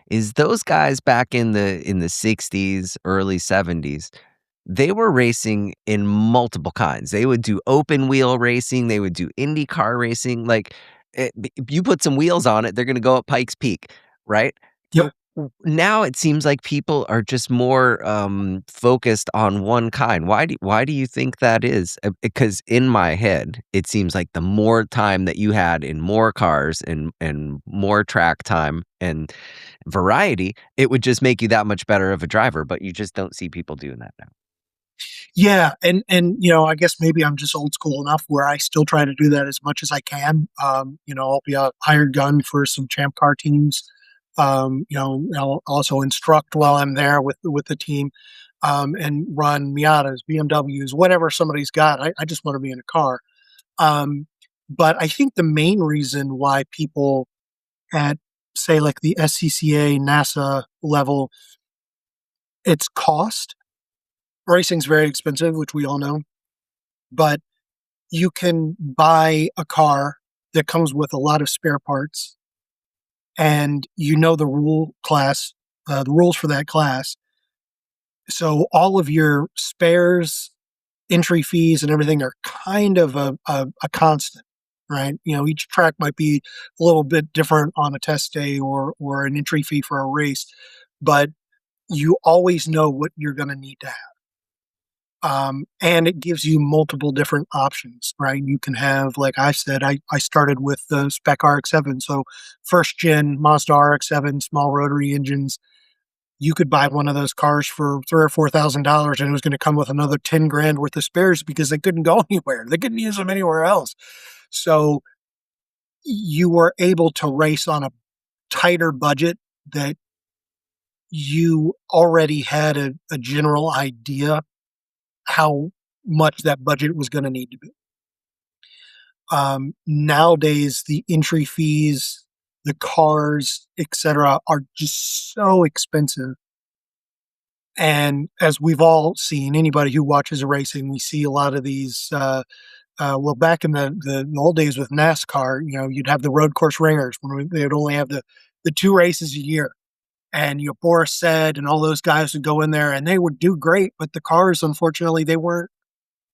Speaker 1: is those guys back in the 60s, early 70s, they were racing in multiple kinds. They would do open wheel racing, they would do IndyCar racing. Like, you put some wheels on it, they're going to go up Pikes Peak, right?
Speaker 2: Yep.
Speaker 1: Now it seems like people are just more focused on one kind. Why do you think that is? Because in my head, it seems like the more time that you had in more cars and more track time and variety, it would just make you that much better of a driver. But you just don't see people doing that now.
Speaker 2: Yeah, and I guess maybe I'm just old school enough where I still try to do that as much as I can. I'll be a hired gun for some champ car teams. I'll also instruct while I'm there with the team, and run Miatas, BMWs, whatever somebody's got. I just want to be in a car. But I think the main reason why people at, say, like the SCCA, NASA level, it's cost. Racing's very expensive, which we all know, but you can buy a car that comes with a lot of spare parts, and the the rules for that class. So all of your spares, entry fees, and everything are kind of a constant, right? Each track might be a little bit different on a test day or an entry fee for a race, but you always know what you're going to need to have. And it gives you multiple different options, right? You can have, like I said, I started with the spec RX-7. So first gen Mazda RX-7, small rotary engines. You could buy one of those cars for $3,000 or $4,000 and it was going to come with another 10 grand worth of spares because they couldn't go anywhere. They couldn't use them anywhere else. So you were able to race on a tighter budget that you already had a general idea how much that budget was going to need to be. Nowadays, the entry fees, the cars, etc., are just so expensive. And as we've all seen, anybody who watches racing, we see a lot of these. Well, back in the old days with NASCAR, you'd have the road course ringers when they would only have the two races a year. And Boris Said and all those guys would go in there and they would do great, but the cars, unfortunately, they weren't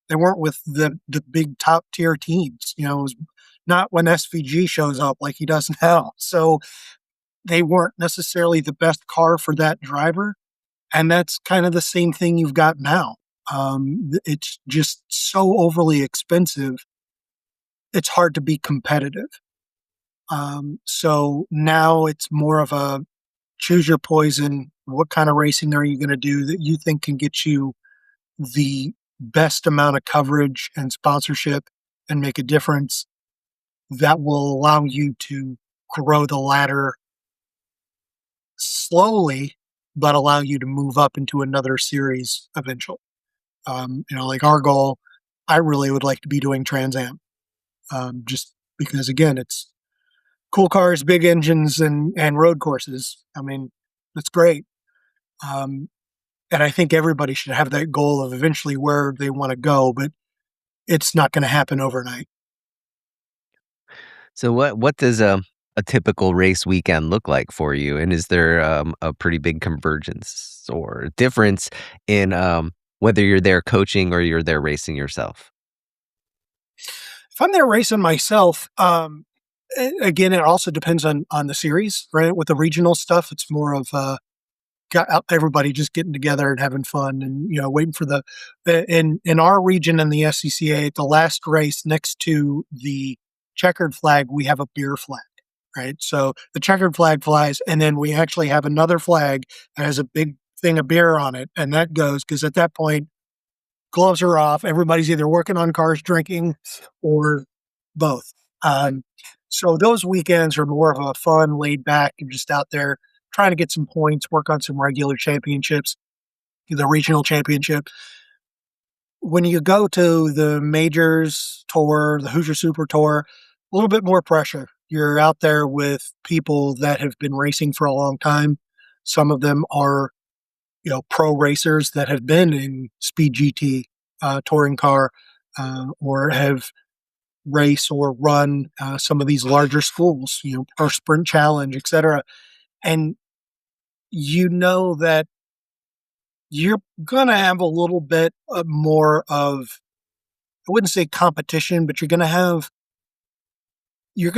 Speaker 2: with the big top tier teams. It was not when SVG shows up like he does now. So they weren't necessarily the best car for that driver. And that's kind of the same thing you've got now. It's just so overly expensive. It's hard to be competitive. So now it's more of a choose your poison. What kind of racing are you going to do that you think can get you the best amount of coverage and sponsorship and make a difference that will allow you to grow the ladder slowly, but allow you to move up into another series eventually. Like our goal, I really would like to be doing Trans Am, just because again, it's cool cars, big engines, and road courses. I mean, that's great. And I think everybody should have that goal of eventually where they want to go, but it's not going to happen overnight.
Speaker 1: So what does a typical race weekend look like for you? And is there a pretty big convergence or difference in whether you're there coaching or you're there racing yourself?
Speaker 2: If I'm there racing myself, again, it also depends on the series, right? With the regional stuff, it's more of everybody just getting together and having fun, and waiting for in our region in the SCCA, the last race next to the checkered flag, we have a beer flag, right? So the checkered flag flies, and then we actually have another flag that has a big thing of beer on it, and that goes because at that point, gloves are off. Everybody's either working on cars, drinking, or both. So those weekends are more of a fun, laid back, and just out there trying to get some points, work on some regular championships, the regional championship. When you go to the majors tour, the Hoosier Super Tour, a little bit more pressure. You're out there with people that have been racing for a long time. Some of them are, pro racers that have been in Speed GT, touring car, or have race or run some of these larger schools, or Sprint Challenge, etc. And that you're going to have a little bit more of, I wouldn't say competition, but you're going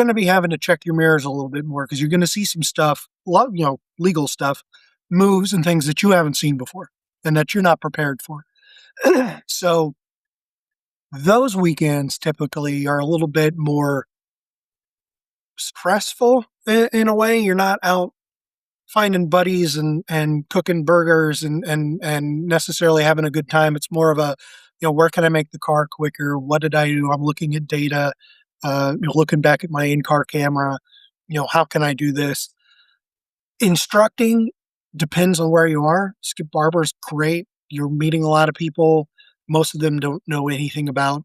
Speaker 2: to be having to check your mirrors a little bit more because you're going to see some stuff, a lot, legal stuff, moves and things that you haven't seen before and that you're not prepared for. So those weekends typically are a little bit more stressful in a way. You're not out finding buddies and cooking burgers and necessarily having a good time. It's more of a, where can I make the car quicker? What did I do? I'm looking at data, looking back at my in-car camera, how can I do this? Instructing depends on where you are. Skip Barber's great. You're meeting a lot of people. Most of them don't know anything about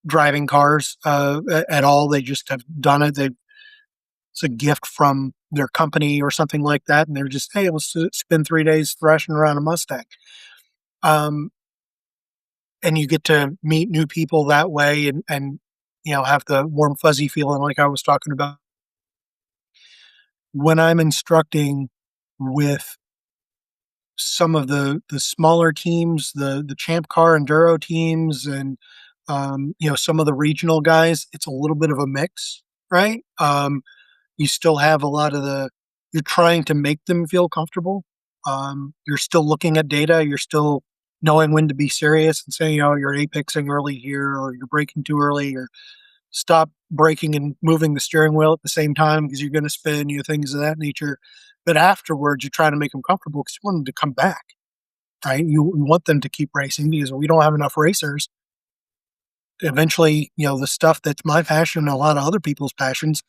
Speaker 2: driving cars at all. They just have done it. It's a gift from their company or something like that. And they're just, hey, let's spend 3 days thrashing around a Mustang. And you get to meet new people that way and have the warm, fuzzy feeling like I was talking about. When I'm instructing with some of the smaller teams, the Champ Car Enduro teams, and some of the regional guys, it's a little bit of a mix, right? You still have a lot of you're trying to make them feel comfortable. You're still looking at data. You're still knowing when to be serious and saying, you're apexing early here, or you're braking too early, or stop braking and moving the steering wheel at the same time because you're going to spin, things of that nature. But afterwards, you're trying to make them comfortable because you want them to come back, right? You want them to keep racing because we don't have enough racers. Eventually, the stuff that's my passion and a lot of other people's passions,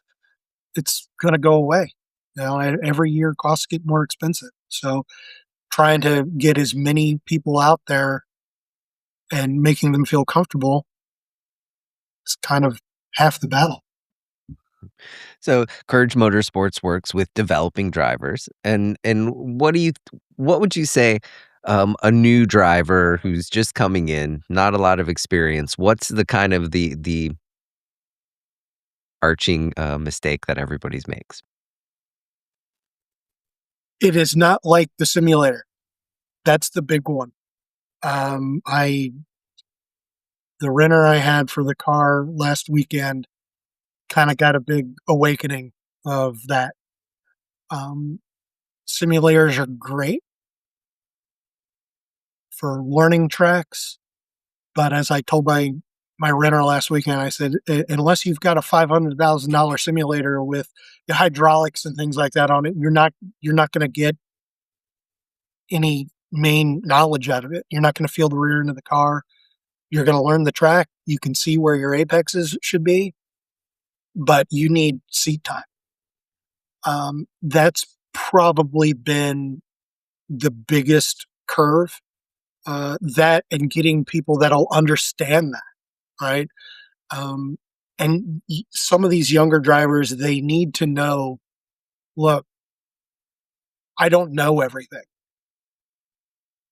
Speaker 2: it's going to go away. Now, every year costs get more expensive. So trying to get as many people out there and making them feel comfortable is kind of half the battle.
Speaker 1: So Courage Motorsports works with developing drivers, and what would you say a new driver who's just coming in, not a lot of experience, what's the kind of the arching mistake that everybody makes?
Speaker 2: It is not like the simulator. That's the big one. I the renter I had for the car last weekend kind of got a big awakening of that. Um, Simulators are great for learning tracks, but as I told my renter last weekend, I said, unless you've got a $500,000 simulator with the hydraulics and things like that on it, you're not going to get any main knowledge out of it. You're not going to feel the rear end of the car. You're going to learn the track. You can see where your apexes should be, but you need seat time. That's probably been the biggest curve. That and getting people that'll understand that, right? Um, and some of these younger drivers, they need to know, look, I don't know everything.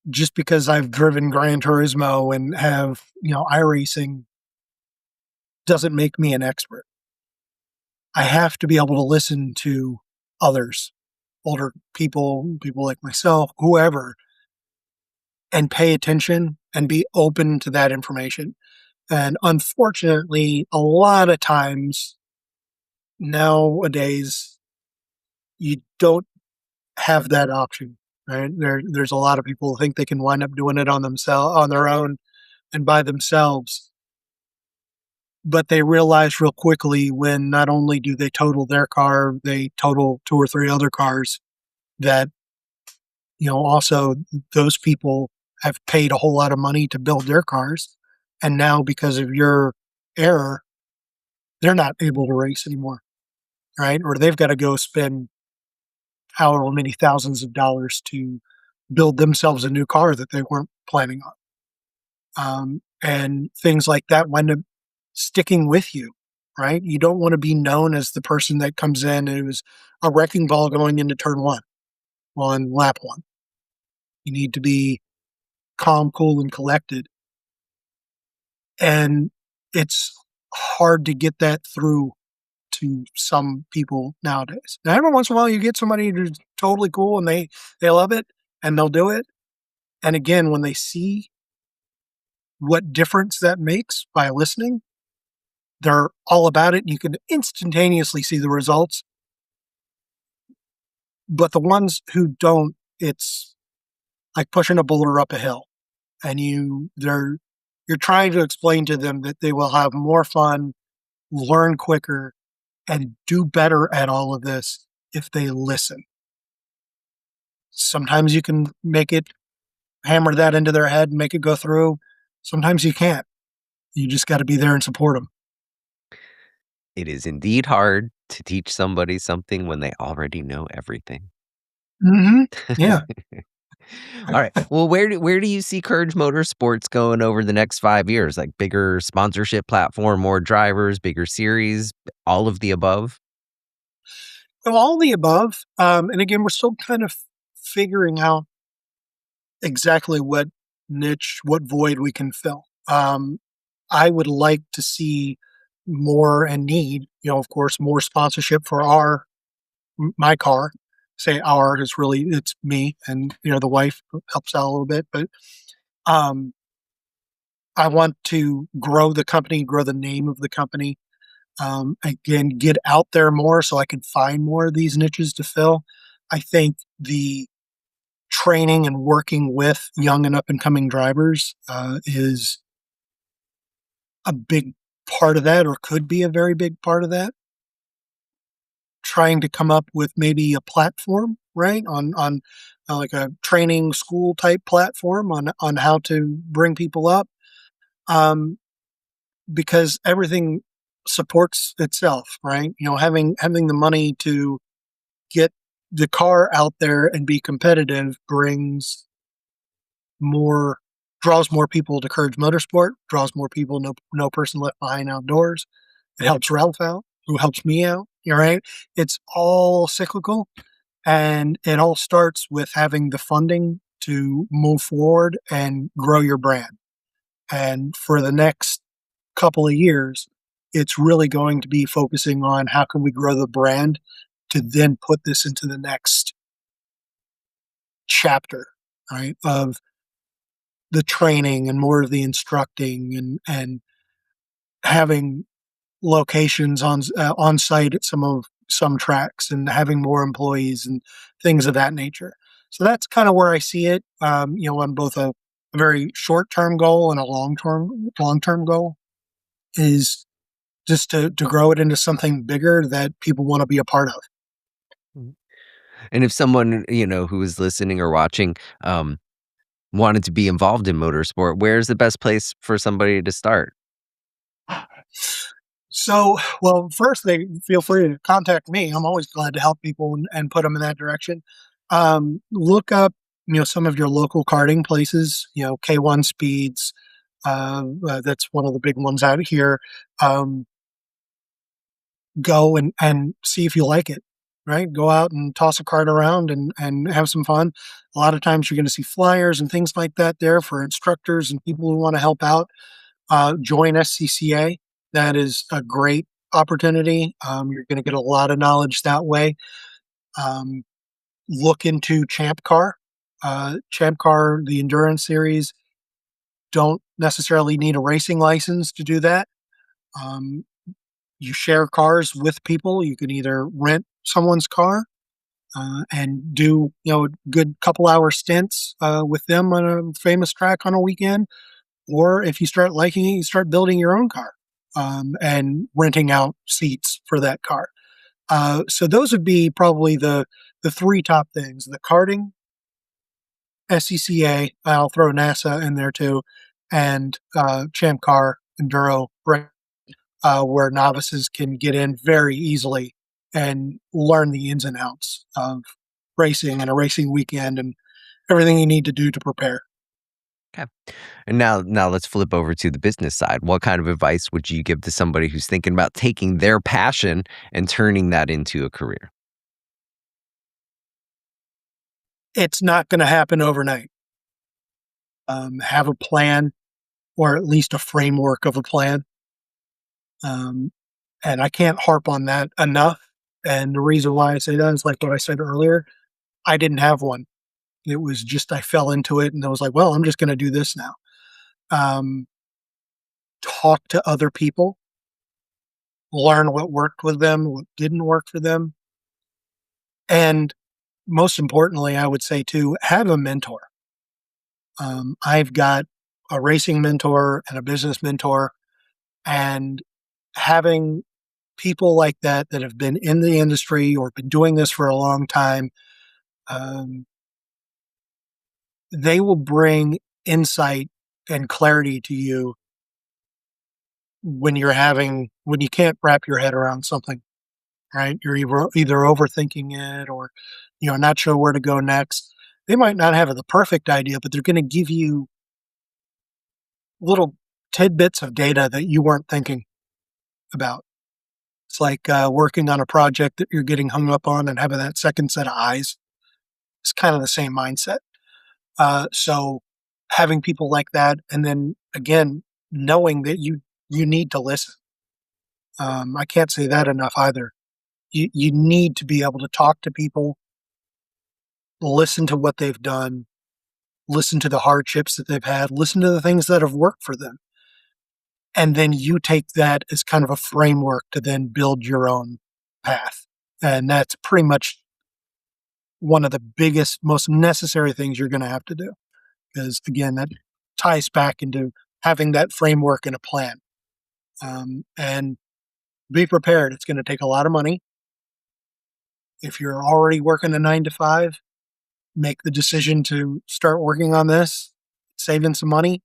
Speaker 2: Just because I've driven Gran Turismo and have, iRacing doesn't make me an expert. I have to be able to listen to others, older people, people like myself, whoever, and pay attention and be open to that information. And unfortunately, a lot of times nowadays, you don't have that option, right? There's a lot of people who think they can wind up doing it on their own and by themselves. But they realize real quickly when not only do they total their car, they total two or three other cars that, also those people have paid a whole lot of money to build their cars. And now because of your error, they're not able to race anymore, right? Or they've got to go spend however many thousands of dollars to build themselves a new car that they weren't planning on. And things like that wind up sticking with you, right? You don't want to be known as the person that comes in and it was a wrecking ball going into turn one on lap one. You need to be calm, cool, and collected. And it's hard to get that through to some people nowadays. Now, every once in a while, you get somebody who's totally cool and they love it and they'll do it. And again, when they see what difference that makes by listening, they're all about it. You can instantaneously see the results. But the ones who don't, it's like pushing a boulder up a hill. And you're trying to explain to them that they will have more fun, learn quicker, and do better at all of this if they listen. Sometimes you can hammer that into their head and make it go through. Sometimes you can't. You just got to be there and support them.
Speaker 1: It is indeed hard to teach somebody something when they already know everything.
Speaker 2: Mm-hmm. Yeah.
Speaker 1: All right. Well, where do you see Courage Motorsports going over the next 5 years? Like bigger sponsorship platform, more drivers, bigger series, all of the above?
Speaker 2: Well, all the above. And again, we're still kind of figuring out exactly what niche, what void we can fill. I would like to see more and need, of course, more sponsorship for my car. Say our is really it's me and the wife helps out a little bit, but um, I want to grow the company, grow the name of the company. Again, get out there more so I can find more of these niches to fill. I think the training and working with young and up and coming drivers is a big part of that, or could be a very big part of that. Trying to come up with maybe a platform, right, on like a training school type platform on how to bring people up, um, because everything supports itself, right? Having the money to get the car out there and be competitive brings more, draws more people to Courage Motorsport, draws more people, no person left behind outdoors. It helps Ralph out, who helps me out. You're right. It's all cyclical, and it all starts with having the funding to move forward and grow your brand. And for the next couple of years, it's really going to be focusing on how can we grow the brand to then put this into the next chapter, right, of the training and more of the instructing and having locations on site at some tracks and having more employees and things of that nature. So that's kind of where I see it. On both a very short term goal and a long term goal is just to grow it into something bigger that people want to be a part of.
Speaker 1: Mhm. And if someone, who is listening or watching, wanted to be involved in motorsport, where's the best place for somebody to start?
Speaker 2: So, well, first they feel free to contact me. I'm always glad to help people and put them in that direction. Look up, some of your local karting places. K1 Speeds. That's one of the big ones out here. Um, Go and see if you like it. Right, go out and toss a cart around and have some fun. A lot of times you're going to see flyers and things like that there for instructors and people who want to help out. Join SCCA. That is a great opportunity. You're going to get a lot of knowledge that way. Um, Look into Champ Car. Champ Car, the endurance series, don't necessarily need a racing license to do that. Um, you share cars with people. You can either rent someone's car and do a good couple hour stints with them on a famous track on a weekend. Or if you start liking it, you start building your own car and renting out seats for that car. So those would be probably the three top things: the karting, SCCA. I'll throw NASA in there too, and Champ Car Enduro, where novices can get in very easily and learn the ins and outs of racing and a racing weekend and everything you need to do to prepare.
Speaker 1: Okay. And now let's flip over to the business side. What kind of advice would you give to somebody who's thinking about taking their passion and turning that into a career?
Speaker 2: It's not going to happen overnight. Have a plan or at least a framework of a plan. Um, and I can't harp on that enough. And the reason why I say that is like what I said earlier. I didn't have one. It was just I fell into it and I was like, well, I'm just going to do this now. Um, Talk to other people, learn what worked with them, what didn't work for them. And most importantly, I would say too, have a mentor. I've got a racing mentor and a business mentor, and having people like that have been in the industry or been doing this for a long time, um, they will bring insight and clarity to you when you can't wrap your head around something, right? You're either overthinking it or not sure where to go next. They might not have the perfect idea, but they're going to give you little tidbits of data that you weren't thinking about. It's like working on a project that you're getting hung up on and having that second set of eyes. It's kind of the same mindset. So having people like that, and then again, knowing that you need to listen. I can't say that enough either. You need to be able to talk to people, listen to what they've done, listen to the hardships that they've had, listen to the things that have worked for them. And then you take that as kind of a framework to then build your own path. And that's pretty much one of the biggest, most necessary things you're going to have to do. Because again, that ties back into having that framework and a plan. And be prepared. It's going to take a lot of money. If you're already working a 9 to 5, make the decision to start working on this, saving some money,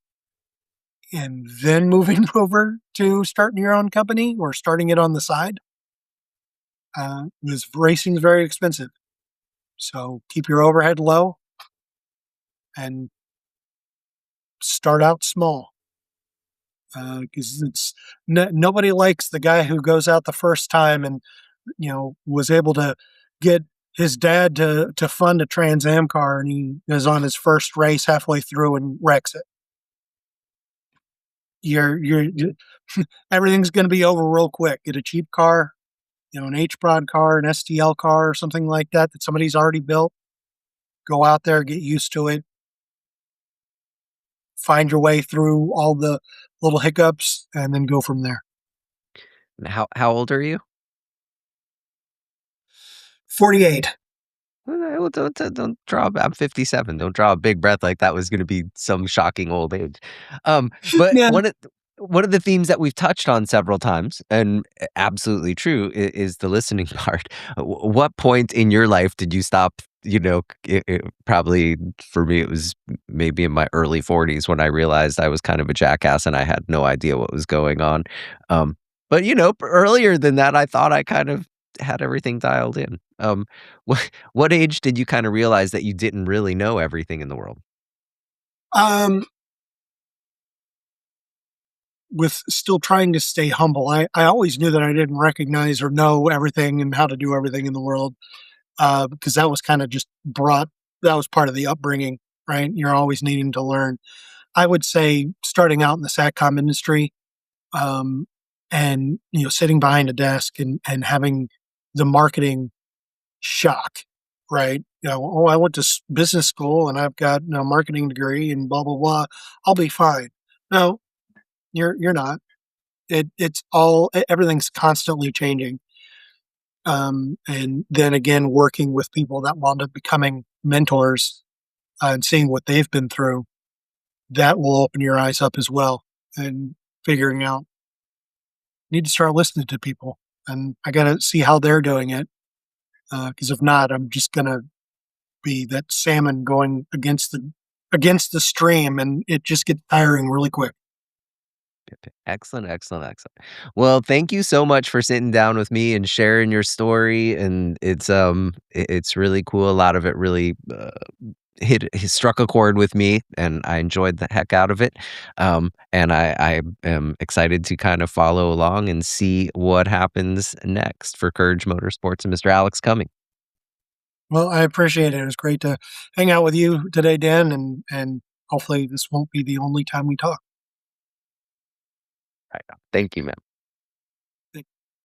Speaker 2: and then moving over to starting your own company or starting it on the side. Because racing is very expensive. So keep your overhead low and start out small. Because nobody likes the guy who goes out the first time and was able to get his dad to fund a Trans Am car, and he is on his first race halfway through and wrecks it. You're everything's going to be over real quick. Get a cheap car, an H-Prod car, an STL car, or something like that somebody's already built. Go out there, get used to it, find your way through all the little hiccups, and then go from there.
Speaker 1: And how old are you?
Speaker 2: 48.
Speaker 1: Well, don't draw. I'm 57. Don't draw a big breath like that was going to be some shocking old age. But
Speaker 2: Yeah.
Speaker 1: one of the themes that we've touched on several times, and absolutely true, is the listening part. What point in your life did you stop? Probably for me, it was maybe in my early 40s when I realized I was kind of a jackass and I had no idea what was going on. But earlier than that, I thought I kind of had everything dialed in. What age did you kind of realize that you didn't really know everything in the world?
Speaker 2: Um, with still trying to stay humble. I always knew that I didn't recognize or know everything and how to do everything in the world, because that was kind of that was part of the upbringing, right? You're always needing to learn. I would say starting out in the SATCOM industry, um, and sitting behind a desk and having the marketing shock, right? Oh, I went to business school and I've got a marketing degree and blah blah blah. I'll be fine. No, you're not. It's all everything's constantly changing. And then again, working with people that wound up becoming mentors, and seeing what they've been through, that will open your eyes up as well. And figuring out, need to start listening to people, and I got to see how they're doing it. Because if not, I'm just gonna be that salmon going against the stream, and it just gets tiring really quick.
Speaker 1: Excellent, excellent, excellent. Well, thank you so much for sitting down with me and sharing your story. And it's really cool. A lot of it really struck a chord with me, and I enjoyed the heck out of it. And I am excited to kind of follow along and see what happens next for Courage Motorsports and Mr. Alex Cumming.
Speaker 2: Well, I appreciate it. It was great to hang out with you today, Dan, and hopefully this won't be the only time we talk.
Speaker 1: Right. Thank you, man.